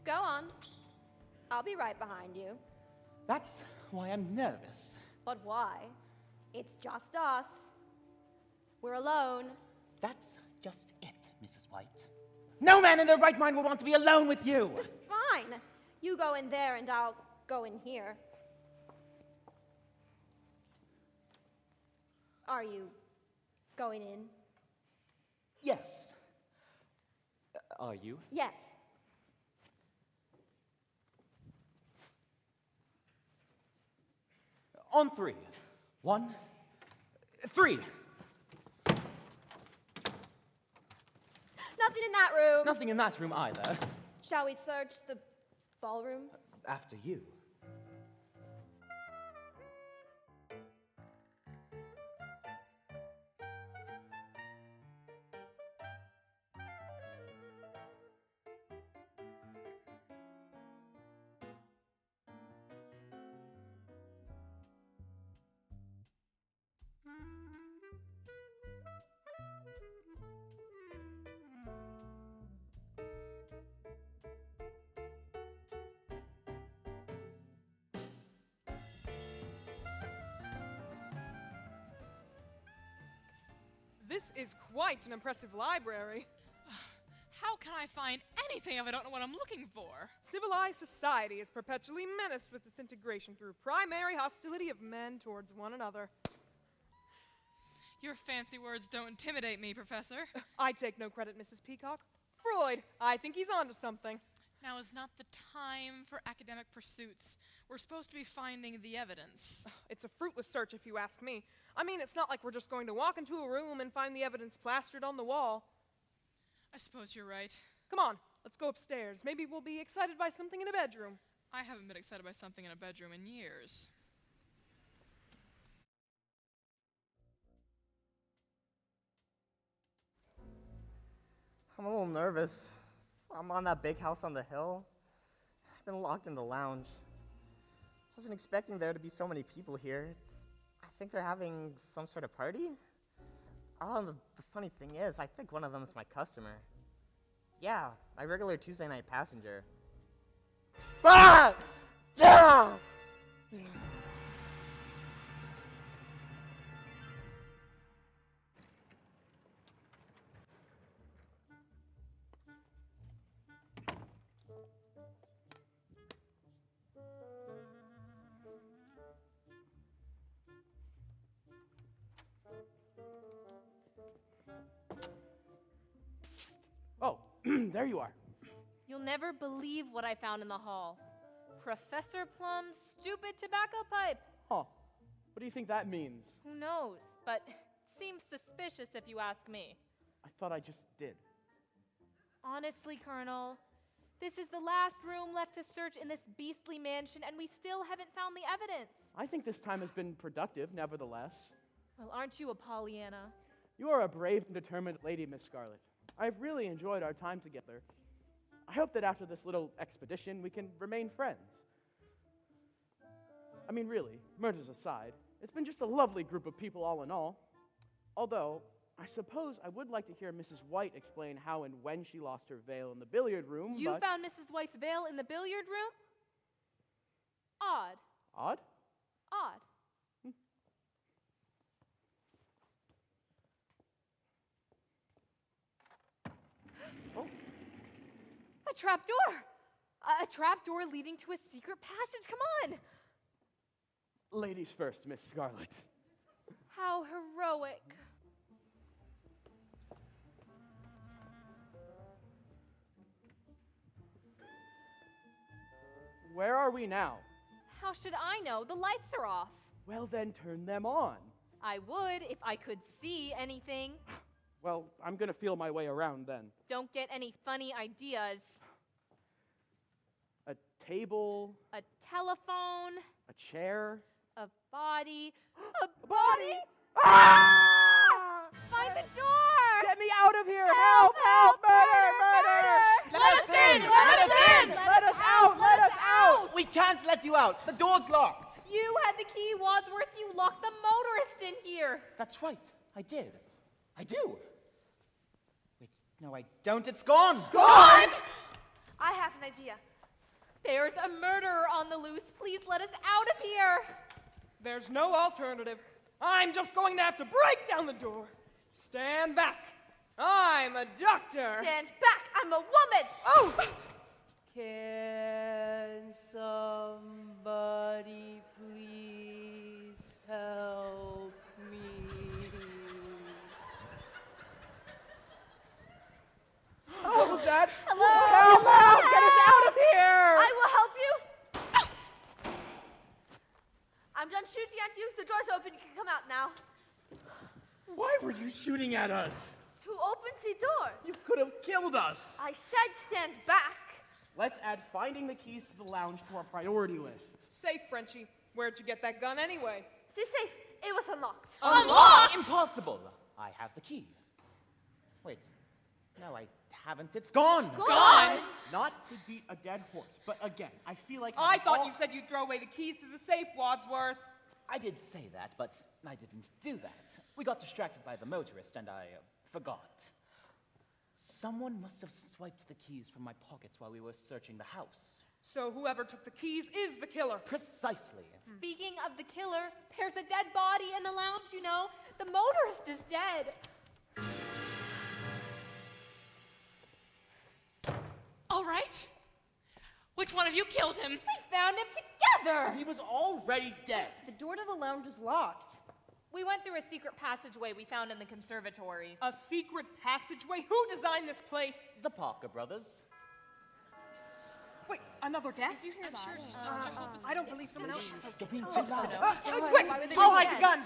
Go on. I'll be right behind you. That's why I'm nervous. But why? It's just us. We're alone. That's just it, Mrs. White. No man in their right mind would want to be alone with you. Fine. You go in there and I'll go in here. Are you going in? Yes. Are you? Yes. On three. 1, 3. Nothing in that room. Nothing in that room either. Shall we search the ballroom? After you. This is quite an impressive library. How can I find anything if I don't know what I'm looking for? Civilized society is perpetually menaced with disintegration through primary hostility of men towards one another. Your fancy words don't intimidate me, Professor. I take no credit, Mrs. Peacock. Freud, I think he's onto something. Now is not the time for academic pursuits. We're supposed to be finding the evidence. It's a fruitless search, if you ask me. I mean, it's not like we're just going to walk into a room and find the evidence plastered on the wall. I suppose you're right. Come on, let's go upstairs. Maybe we'll be excited by something in a bedroom. I haven't been excited by something in a bedroom in years. I'm a little nervous. I'm on that big house on the hill. I've been locked in the lounge. I wasn't expecting there to be so many people here. I think they're having some sort of party. Oh, and the funny thing is, I think one of them is my customer. Yeah, my regular Tuesday night passenger. Ah! Ah! Oh, there you are. You'll never believe what I found in the hall. Professor Plum's stupid tobacco pipe. Huh. What do you think that means? Who knows? But it seems suspicious if you ask me. I thought I just did. Honestly, Colonel, this is the last room left to search in this beastly mansion, and we still haven't found the evidence. I think this time has been productive, nevertheless. Well, aren't you a Pollyanna? You are a brave and determined lady, Miss Scarlet. I've really enjoyed our time together. I hope that after this little expedition, we can remain friends. I mean, really, murders aside, it's been just a lovely group of people all in all. Although, I suppose I would like to hear Mrs. White explain how and when she lost her veil in the billiard room, You but... found Mrs. White's veil in the billiard room? Odd. Odd? Odd. Oh. A trap door! A trap door leading to a secret passage. Come on! Ladies first, Miss Scarlet. How heroic. Where are we now? How should I know? The lights are off. Well, then turn them on. I would if I could see anything. Well, I'm gonna feel my way around then. Don't get any funny ideas. A table, A telephone, a chair. a body. A body? Find the door! Get me out of here! Help! Help! Murder! Murder! Let us in! Let us in! Let us out! Let us out! We can't let you out. The door's locked. You had the key, Wadsworth. You locked the motorist in here. That's right. I did. I do. Wait, no, I don't. It's gone. Gone? I have an idea. There's a murderer on the loose. Please let us out of here. There's no alternative. I'm just going to have to break down the door. Stand back. I'm a doctor. Stand back. I'm a woman. Oh! Can somebody please help me? What was that? Hello? Help! Help! Get us out of here! I will help you. I'm done shooting at you. The door's open. You can come out now. Why were you shooting at us? To open the door. You could have killed us. I said stand back. Let's add finding the keys to the lounge to our priority list. Safe, Frenchie. Where'd you get that gun anyway? The safe. It was unlocked. Unlocked? Impossible. I have the key. Wait. No, I haven't. It's gone. Gone? Not to beat a dead horse, but again, I feel like... I thought you said you'd throw away the keys to the safe, Wadsworth. I did say that, but I didn't do that. We got distracted by the motorist, and I forgot. Someone must have swiped the keys from my pockets while we were searching the house. So whoever took the keys is the killer. Precisely. Speaking of the killer, there's a dead body in the lounge, you know. The motorist is dead. All right. Which one of you killed him? We found him together. He was already dead. The door to the lounge was locked. We went through a secret passageway we found in the conservatory. A secret passageway? Who designed this place? The Parker brothers. Wait, another guest? I'm sure she's doing Jehovah's I don't believe someone else. You're being too loud. Quick! I'll hide the guns.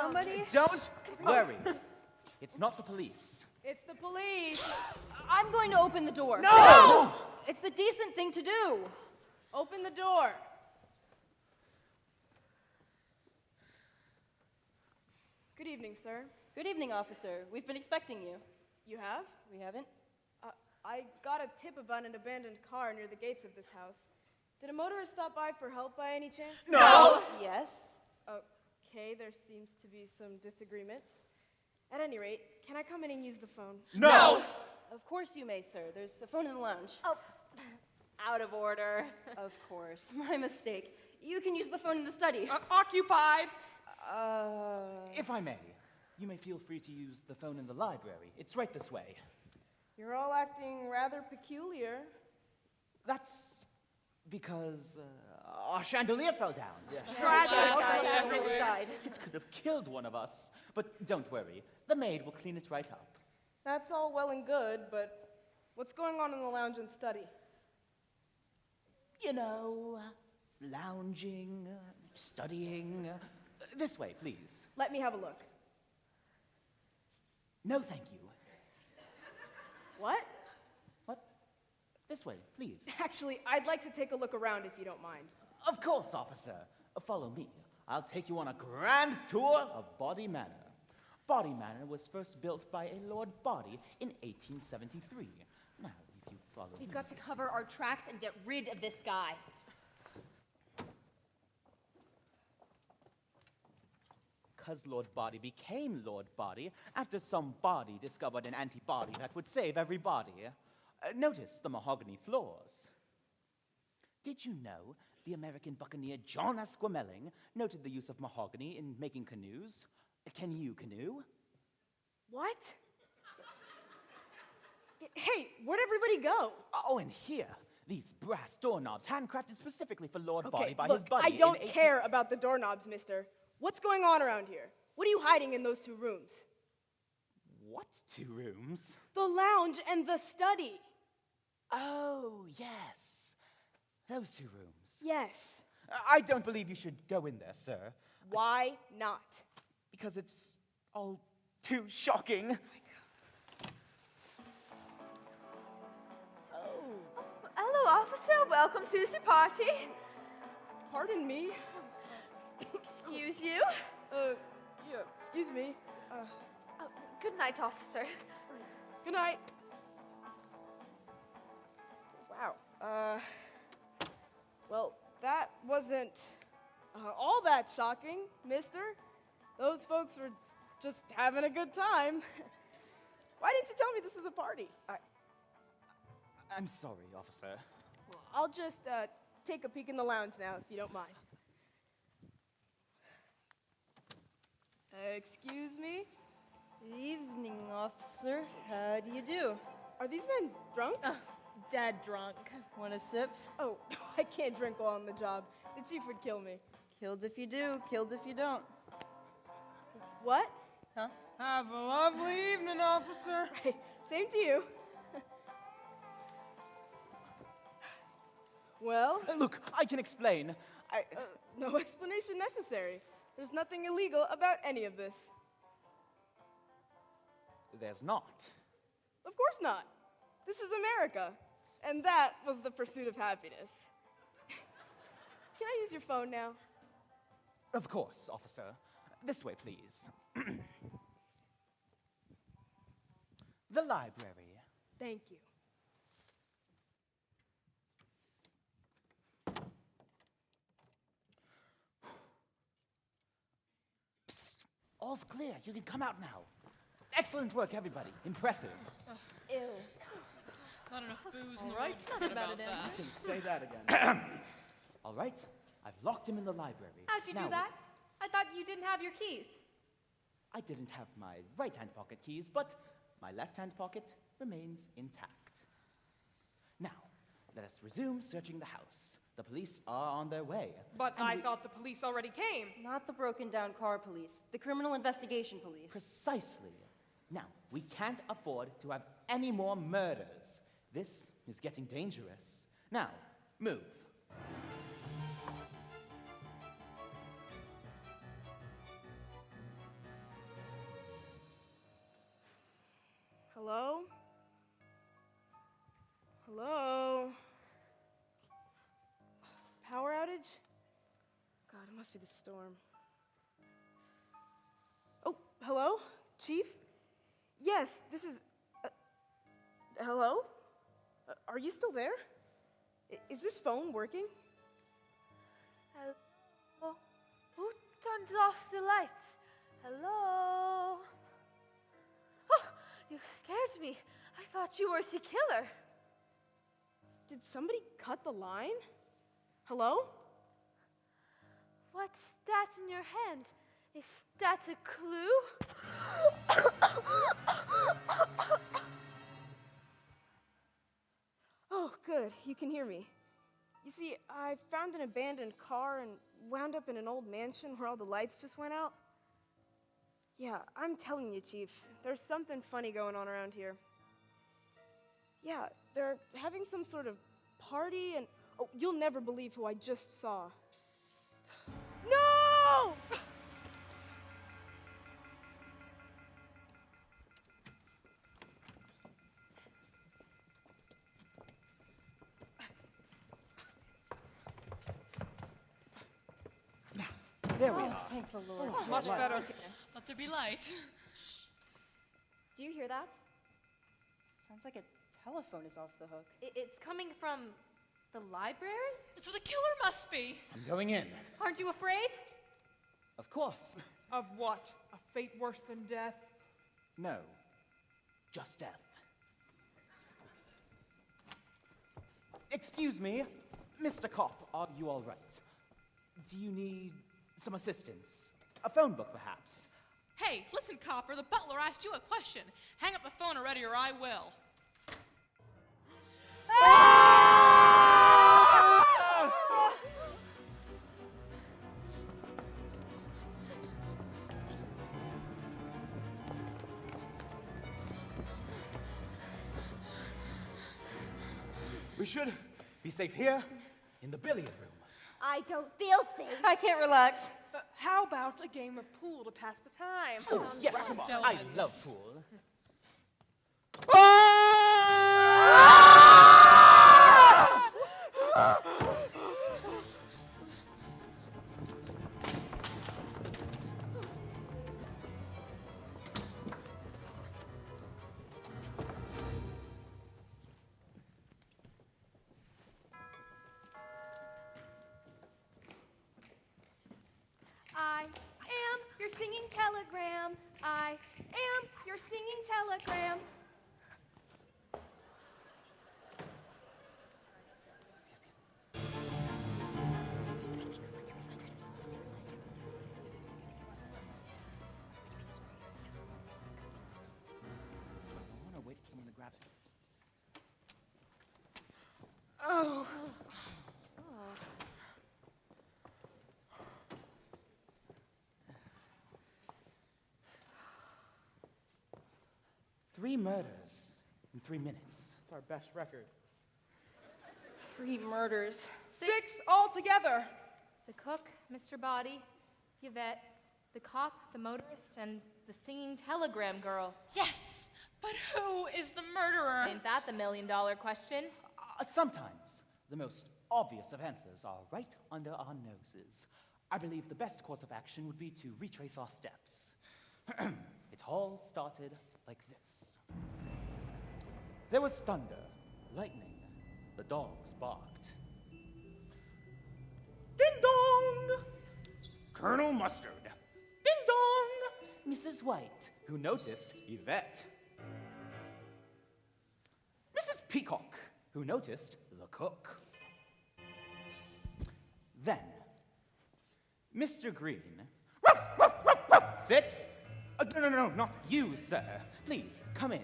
Somebody? Don't worry. It's not the police. It's the police. I'm going to open the door. No! It's the decent thing to do. Open the door. Good evening, sir. Good evening, officer. We've been expecting you. You have? We haven't? I got a tip about an abandoned car near the gates of this house. Did a motorist stop by for help by any chance? No! Yes. Okay, there seems to be some disagreement. At any rate, can I come in and use the phone? No! Of course you may, sir. There's a phone in the lounge. Oh, out of order. Of course. My mistake. You can use the phone in the study. Occupied. If I may, you may feel free to use the phone in the library. It's right this way. You're all acting rather peculiar. That's because our chandelier fell down. Died. It could have killed one of us. But don't worry, the maid will clean it right up. That's all well and good, but what's going on in the lounge and study? You know, lounging, studying. This way, please. Let me have a look. No, thank you. What? What? This way, please. Actually, I'd like to take a look around if you don't mind. Of course, officer. Follow me. I'll take you on a grand tour of Body Manor. Body Manor was first built by a Lord Body in 1873. Now, if you follow We've me. got to cover our tracks and get rid of this guy. Because Lord Body became Lord Body after some body discovered an antibody that would save everybody. Notice the mahogany floors. Did you know the American buccaneer John Asquemeling noted the use of mahogany in making canoes? Can you canoe? What? Hey, where'd everybody go? Oh, and here, these brass doorknobs handcrafted specifically for Lord Body Okay, by look, his buddy I don't in 18 care about the doorknobs, mister. What's going on around here? What are you hiding in those two rooms? What two rooms? The lounge and the study. Oh, yes. Those two rooms. Yes. I don't believe you should go in there, sir. Why not? Because it's all too shocking. Hello, officer. Welcome to the party. Pardon me. Excuse you. Yeah, excuse me. Good night, officer. Good night. Wow. Well, that wasn't all that shocking, mister. Those folks were just having a good time. Why didn't you tell me this was a party? I'm sorry, officer. Well, I'll just take a peek in the lounge now, if you don't mind. Excuse me? Evening, officer. How do you do? Are these men drunk? Dead drunk. Want a sip? Oh, I can't drink while on the job. The chief would kill me. Killed if you do, killed if you don't. What? Huh? Have a lovely evening, officer. Right. Same to you. Well, Look, I can explain. no explanation necessary. There's nothing illegal about any of this. There's not. Of course not. This is America. And that was the pursuit of happiness. Can I use your phone now? Of course, officer. This way, please. The library. Thank you. Psst. All's clear. You can come out now. Excellent work, everybody. Impressive. Ew. Not enough booze in the All right, world to talk forget about about it, that. You can say that again. All right. I've locked him in the library. How'd you Now, do that? I thought you didn't have your keys. I didn't have my right-hand pocket keys, but my left-hand pocket remains intact. Now, let us resume searching the house. The police are on their way. But And I we- thought the police already came. Not the broken down car police, the criminal investigation police. Precisely. Now, we can't afford to have any more murders. This is getting dangerous. Now, move. Hello? Hello? Power outage? God, it must be the storm. Oh, hello? Chief? Yes, this is. Hello? Are you still there? Is this phone working? Hello? Who turned off the lights? Hello? Oh, you scared me. I thought you were the killer. Did somebody cut the line? Hello? What's that in your hand? Is that a clue? Oh, good. You can hear me. You see, I found an abandoned car and wound up in an old mansion where all the lights just went out. Yeah, I'm telling you, Chief, there's something funny going on around here. Yeah, they're having some sort of party and... Oh, you'll never believe who I just saw. No! There we are. Thank the Lord. Much better. Let there be light. Do you hear that? Sounds like a telephone is off the hook. It's coming from the library? It's where the killer must be. I'm going in. Aren't you afraid? Of course. Of what? A fate worse than death? No. Just death. Excuse me, Mr. Cop, are you all right? Do you need some assistance? A phone book, perhaps? Hey, listen, Copper, the butler asked you a question. Hang up the phone already or I will. We should be safe here in the billiard room. I don't feel safe. I can't relax. How about a game of pool to pass the time? Oh, yes, Fell I business. love pool. I am your singing telegram. I am your singing telegram. I want to wait for someone to grab it. Oh. 3 murders in 3 minutes. It's our best record. 3 murders. 6 altogether. The cook, Mr. Body, Yvette, the cop, the motorist, and the singing telegram girl. Yes, but who is the murderer? Ain't that the $1 million question? Sometimes the most obvious offenses are right under our noses. I believe the best course of action would be to retrace our steps. It all started like this. There was thunder, lightning, the dogs barked. Ding dong! Colonel Mustard. Ding dong! Mrs. White, who noticed Yvette. Mrs. Peacock, who noticed the cook. Then, Mr. Green. Ruff, ruff, ruff, ruff. Sit! No, not you, sir. Please, come in.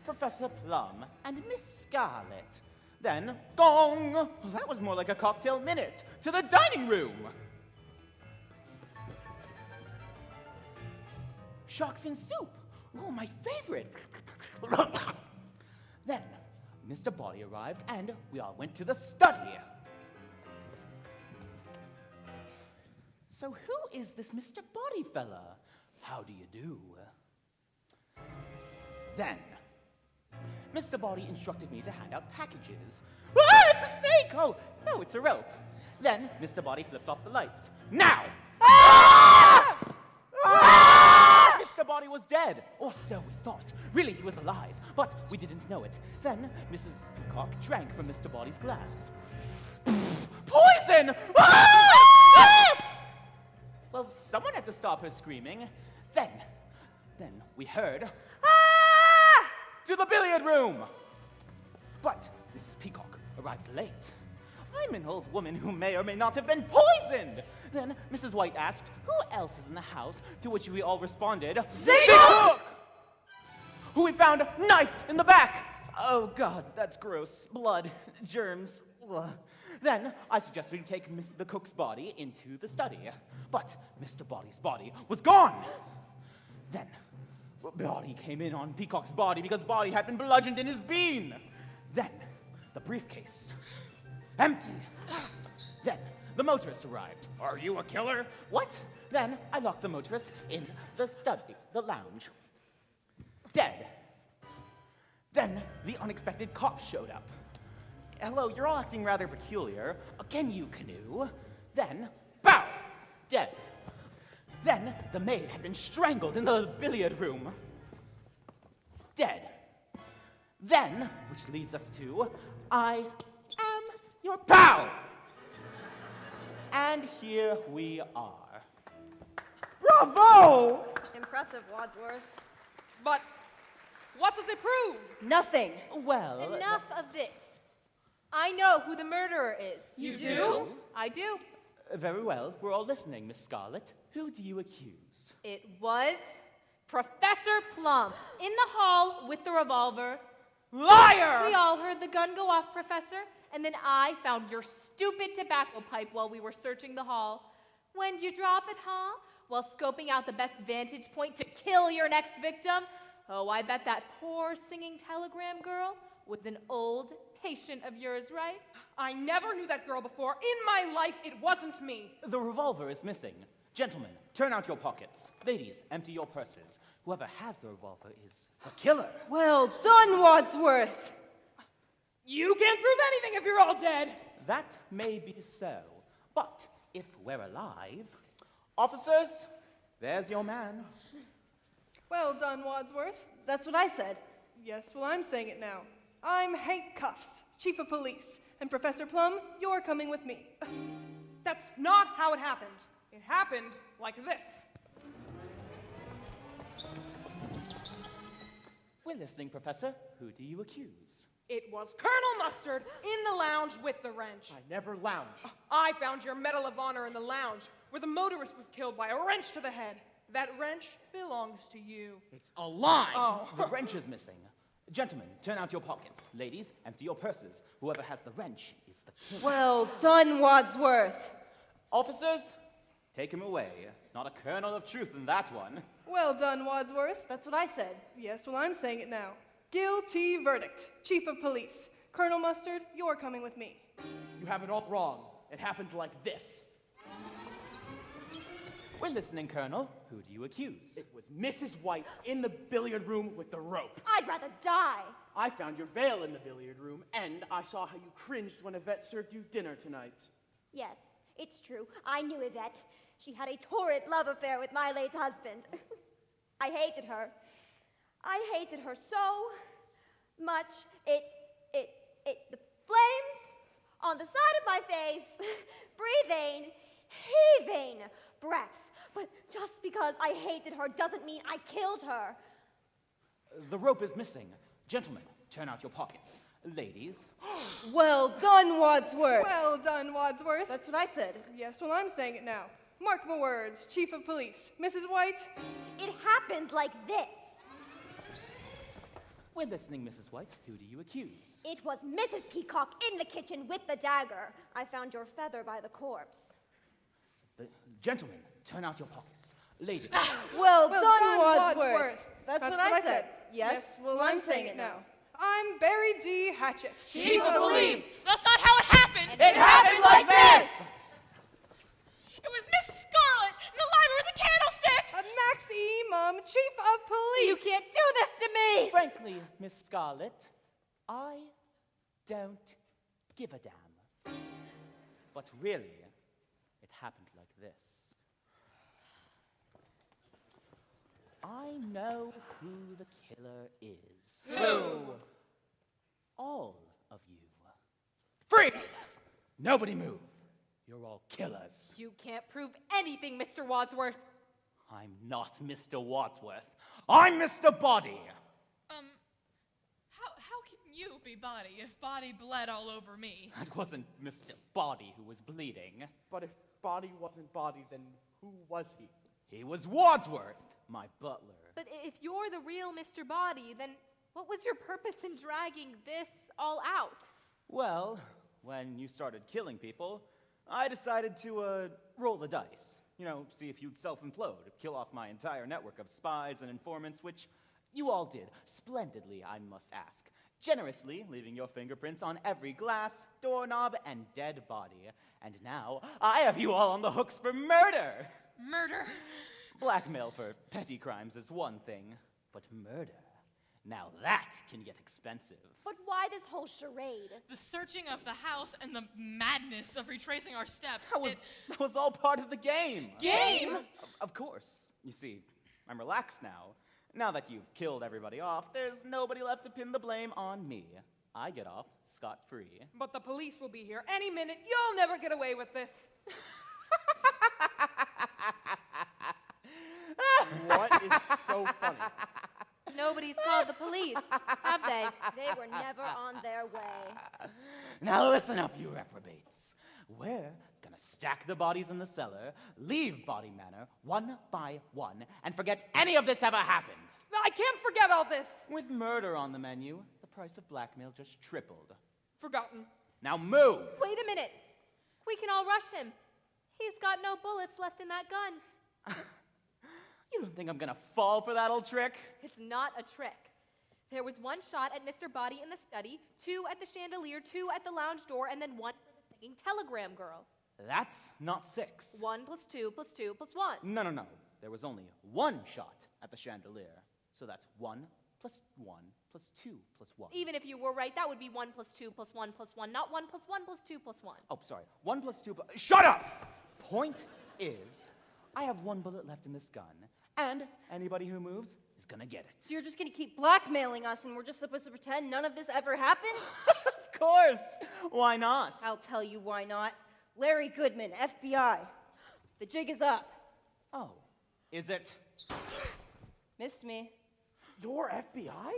Professor Plum and Miss Scarlet. Then, gong! Well, that was more like a cocktail minute. To the dining room! Shark fin soup. Oh, my favorite. Then, Mr. Body arrived, and we all went to the study. So who is this Mr. Body fella? How do you do? Then, Mr. Body instructed me to hand out packages. Ah, it's a snake! Oh, no, it's a rope. Then, Mr. Body flipped off the lights. Now! Ah! Ah! Mr. Body was dead, or so we thought. Really, he was alive, but we didn't know it. Then, Mrs. Peacock drank from Mr. Body's glass. Poison! Ah! Well, someone had to stop her screaming. Then we heard, ah! To the billiard room! But Mrs. Peacock arrived late. I'm an old woman who may or may not have been poisoned. Then Mrs. White asked, who else is in the house? To which we all responded, the cook! Who we found knifed in the back. Oh, God, that's gross. Blood, germs. Ugh. Then I suggested we take the cook's body into the study. But Mr. Body's body was gone. Then Body came in on Peacock's body because Body had been bludgeoned in his bean. Then the briefcase. Empty. Then the motorist arrived. Are you a killer? What? Then I locked the motorist in the study, the lounge. Dead. Then the unexpected cops showed up. Hello, you're all acting rather peculiar. Can you canoe? Then, bow! Dead. Then the maid had been strangled in the billiard room. Dead. Then, which leads us to, I am your pal! And here we are. Bravo! Impressive, Wadsworth. But what does it prove? Nothing. Well, Enough of this. I know who the murderer is. You do? I do. Very well. We're all listening, Miss Scarlet. Who do you accuse? It was Professor Plum in the hall with the revolver. Liar! We all heard the gun go off, Professor, and then I found your stupid tobacco pipe while we were searching the hall. When'd you drop it, huh? While scoping out the best vantage point to kill your next victim? Oh, I bet that poor singing telegram girl was an old patient of yours, right? I never knew that girl before. In my life, it wasn't me. The revolver is missing. Gentlemen, turn out your pockets. Ladies, empty your purses. Whoever has the revolver is the killer. Well done, Wadsworth. You can't prove anything if you're all dead. That may be so, but if we're alive... Officers, there's your man. Well done, Wadsworth. That's what I said. Yes, well, I'm saying it now. I'm Hank Cuffs, Chief of Police, and Professor Plum, you're coming with me. That's not how it happened. It happened like this. We're listening, Professor. Who do you accuse? It was Colonel Mustard in the lounge with the wrench. I never lounge. I found your Medal of Honor in the lounge, where the motorist was killed by a wrench to the head. That wrench belongs to you. It's a lie. Oh. The wrench is missing. Gentlemen, turn out your pockets. Ladies, empty your purses. Whoever has the wrench is the killer. Well done, Wadsworth. Officers, take him away. Not a kernel of truth in that one. Well done, Wadsworth. That's what I said. Yes, well, I'm saying it now. Guilty verdict. Chief of Police. Colonel Mustard, you're coming with me. You have it all wrong. It happened like this. We're listening, Colonel. Who do you accuse? It was Mrs. White in the billiard room with the rope. I'd rather die. I found your veil in the billiard room, and I saw how you cringed when Yvette served you dinner tonight. Yes, it's true. I knew Yvette. She had a torrid love affair with my late husband. I hated her. I hated her so much. The flames on the side of my face, breathing, heaving breaths. But just because I hated her doesn't mean I killed her. The rope is missing. Gentlemen, turn out your pockets. Ladies, Well done, Wadsworth. Well done, Wadsworth. That's what I said. Yes, well, I'm saying it now. Mark my words, Chief of Police. Mrs. White, It happened like this. we're listening, Mrs. White. Who do you accuse? It was Mrs. Peacock in the kitchen with the dagger. I found your feather by the corpse. Gentlemen, turn out your pockets. Ladies, Well, well done, done, Wadsworth. That's what I said. Yes, well, I'm saying it now. I'm Barry D. Hatchet, Chief of Police! That's not how it happened! it happened like this! It was Miss Scarlet in the library with the candlestick! Max E. Mum, Chief of Police. You can't do this to me! Frankly, Miss Scarlet, I don't give a damn. But really, it happened like this. I know who the killer is. Who? All of you. Freeze! Nobody move. You're all killers. You can't prove anything, Mr. Wadsworth. I'm not Mr. Wadsworth. I'm Mr. Body. How can you be Body if Body bled all over me? It wasn't Mr. Body who was bleeding. But if Body wasn't Body, then who was he? He was Wadsworth, my butler. But if you're the real Mr. Body, then what was your purpose in dragging this all out? Well, when you started killing people, I decided to roll the dice. You know, see if you'd self-implode, kill off my entire network of spies and informants, which you all did splendidly, I must ask. generously leaving your fingerprints on every glass, doorknob, and dead body. And now, I have you all on the hooks for murder! Murder. Blackmail for petty crimes is one thing, but murder, now that can get expensive. But why this whole charade? The searching of the house and the madness of retracing our steps. That was all part of the game. Game? Of course. You see, I'm relaxed now. Now that you've killed everybody off, there's nobody left to pin the blame on me. I get off scot-free. But the police will be here any minute. You'll never get away with this. What is so funny? Nobody's called the police, have they? They were never on their way. Now listen up, you reprobates. We're gonna stack the bodies in the cellar, leave Body Manor one by one, and forget any of this ever happened. I can't forget all this. With murder on the menu, the price of blackmail just tripled. Forgotten. Now move! Wait a minute. We can all rush him. He's got no bullets left in that gun. You don't think I'm gonna fall for that old trick? It's not a trick. There was one shot at Mr. Body in the study, 2 at the chandelier, 2 at the lounge door, and then 1 for the singing telegram girl. That's not 6. 1 + 2 + 2 + 1. No. There was only 1 shot at the chandelier. So that's 1 + 1 + 2 + 1. Even if you were right, that would be 1 + 2 + 1 + 1, not 1 + 1 + 2 + 1. Oh, sorry. 1 + 2 + Shut up! Point is, I have 1 bullet left in this gun, and anybody who moves is gonna get it. So you're just gonna keep blackmailing us and we're just supposed to pretend none of this ever happened? Of course! Why not? I'll tell you why not. Larry Goodman, FBI. The jig is up. Oh, is it? Missed me. You're FBI?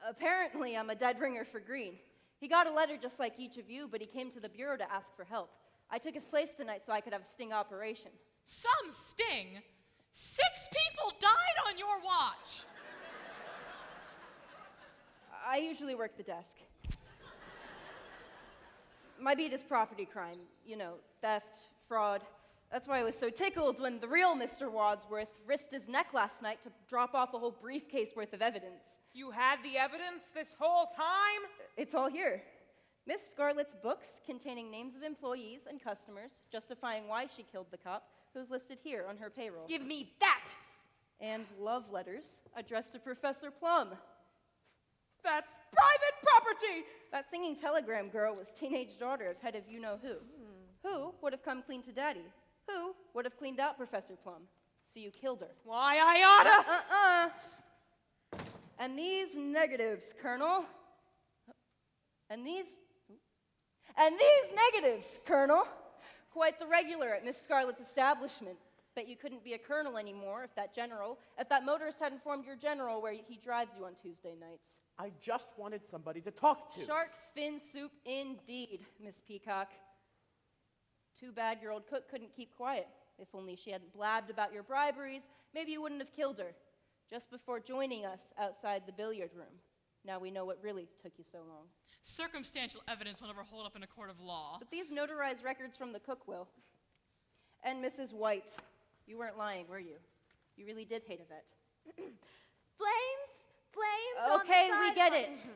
Apparently, I'm a dead ringer for Green. He got a letter just like each of you, but he came to the bureau to ask for help. I took his place tonight so I could have a sting operation. Some sting? 6 people died on your watch. I usually work the desk. My beat is property crime. You know, theft, fraud. That's why I was so tickled when the real Mr. Wadsworth risked his neck last night to drop off a whole briefcase worth of evidence. You had the evidence this whole time? It's all here. Miss Scarlett's books containing names of employees and customers justifying why she killed the cop, who's listed here on her payroll. Give me that! And love letters addressed to Professor Plum. That's private property! That singing telegram girl was teenage daughter of head of you-know-who. Who would have come clean to Daddy? Who would have cleaned out Professor Plum? So you killed her. Why, I oughta! And these negatives, Colonel. And these negatives, Colonel. Quite the regular at Miss Scarlett's establishment. Bet you couldn't be a colonel anymore if that motorist had informed your general where he drives you on Tuesday nights. I just wanted somebody to talk to. Shark's fin soup indeed, Miss Peacock. Too bad your old cook couldn't keep quiet. If only she hadn't blabbed about your briberies, maybe you wouldn't have killed her. Just before joining us outside the billiard room. Now we know what really took you so long. Circumstantial evidence will never hold up in a court of law. But these notarized records from the cook will. And Mrs. White, you weren't lying, were you? You really did hate Yvette. Flames on the Okay, side we get button. it.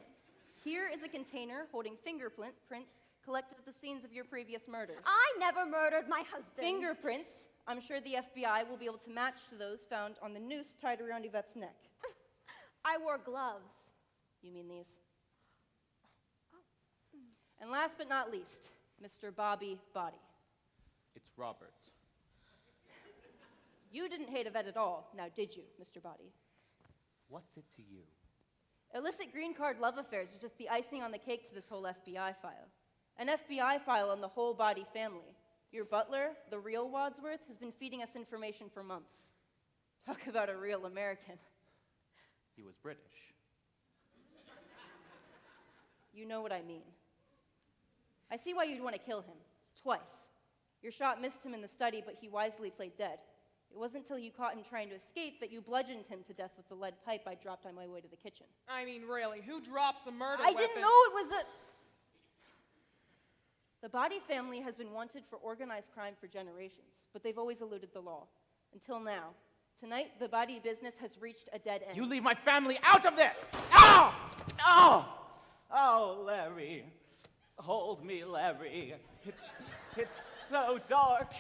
Here is a container holding fingerprints collected at the scenes of your previous murders. I never murdered my husband. Fingerprints, I'm sure the FBI will be able to match to those found on the noose tied around Yvette's neck. I wore gloves. You mean these? And last but not least, Mr. Bobby Body. It's Robert. You didn't hate Yvette at all, now did you, Mr. Body? What's it to you? Illicit green card love affairs is just the icing on the cake to this whole FBI file. An FBI file on the whole Body family. Your butler, the real Wadsworth, has been feeding us information for months. Talk about a real American. He was British. You know what I mean. I see why you'd want to kill him. Twice. Your shot missed him in the study, but he wisely played dead. It wasn't until you caught him trying to escape that you bludgeoned him to death with the lead pipe I dropped on my way to the kitchen. I mean, really, who drops a murder I weapon? didn't know it was a... The Body family has been wanted for organized crime for generations, but they've always eluded the law. Until now. Tonight, the Body business has reached a dead end. You leave my family out of this! Ow! Oh! Oh, Larry. Hold me, Larry. It's so dark.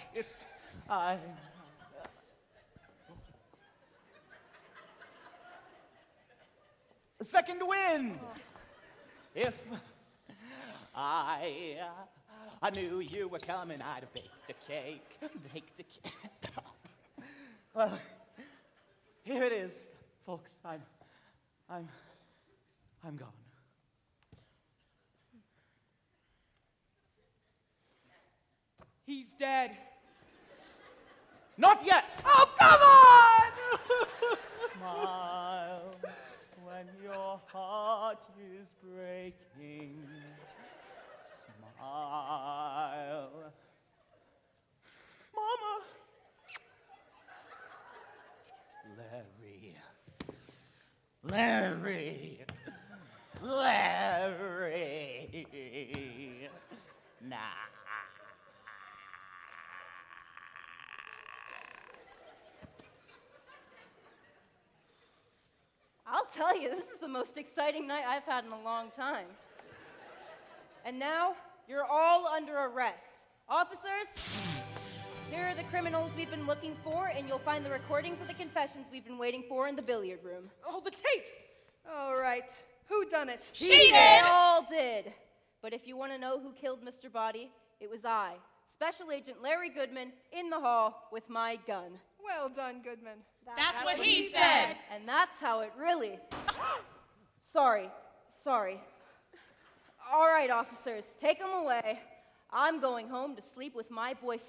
Second wind. If I knew you were coming, I'd have baked a cake. Well, here it is, folks. I'm gone. He's dead. Not yet! Oh, come on! Smile when your heart is breaking. Smile. Mama! Larry. Nah. I'll tell you, this is the most exciting night I've had in a long time. And now, you're all under arrest. Officers, here are the criminals we've been looking for, and you'll find the recordings of the confessions we've been waiting for in the billiard room. Oh, the tapes! All right. Who done it? She did! They all did. But if you want to know who killed Mr. Body, it was I, Special Agent Larry Goodman, in the hall with my gun. Well done, Goodman. That's what he said. And that's how it really... Sorry. All right, officers, take him away. I'm going home to sleep with my wife.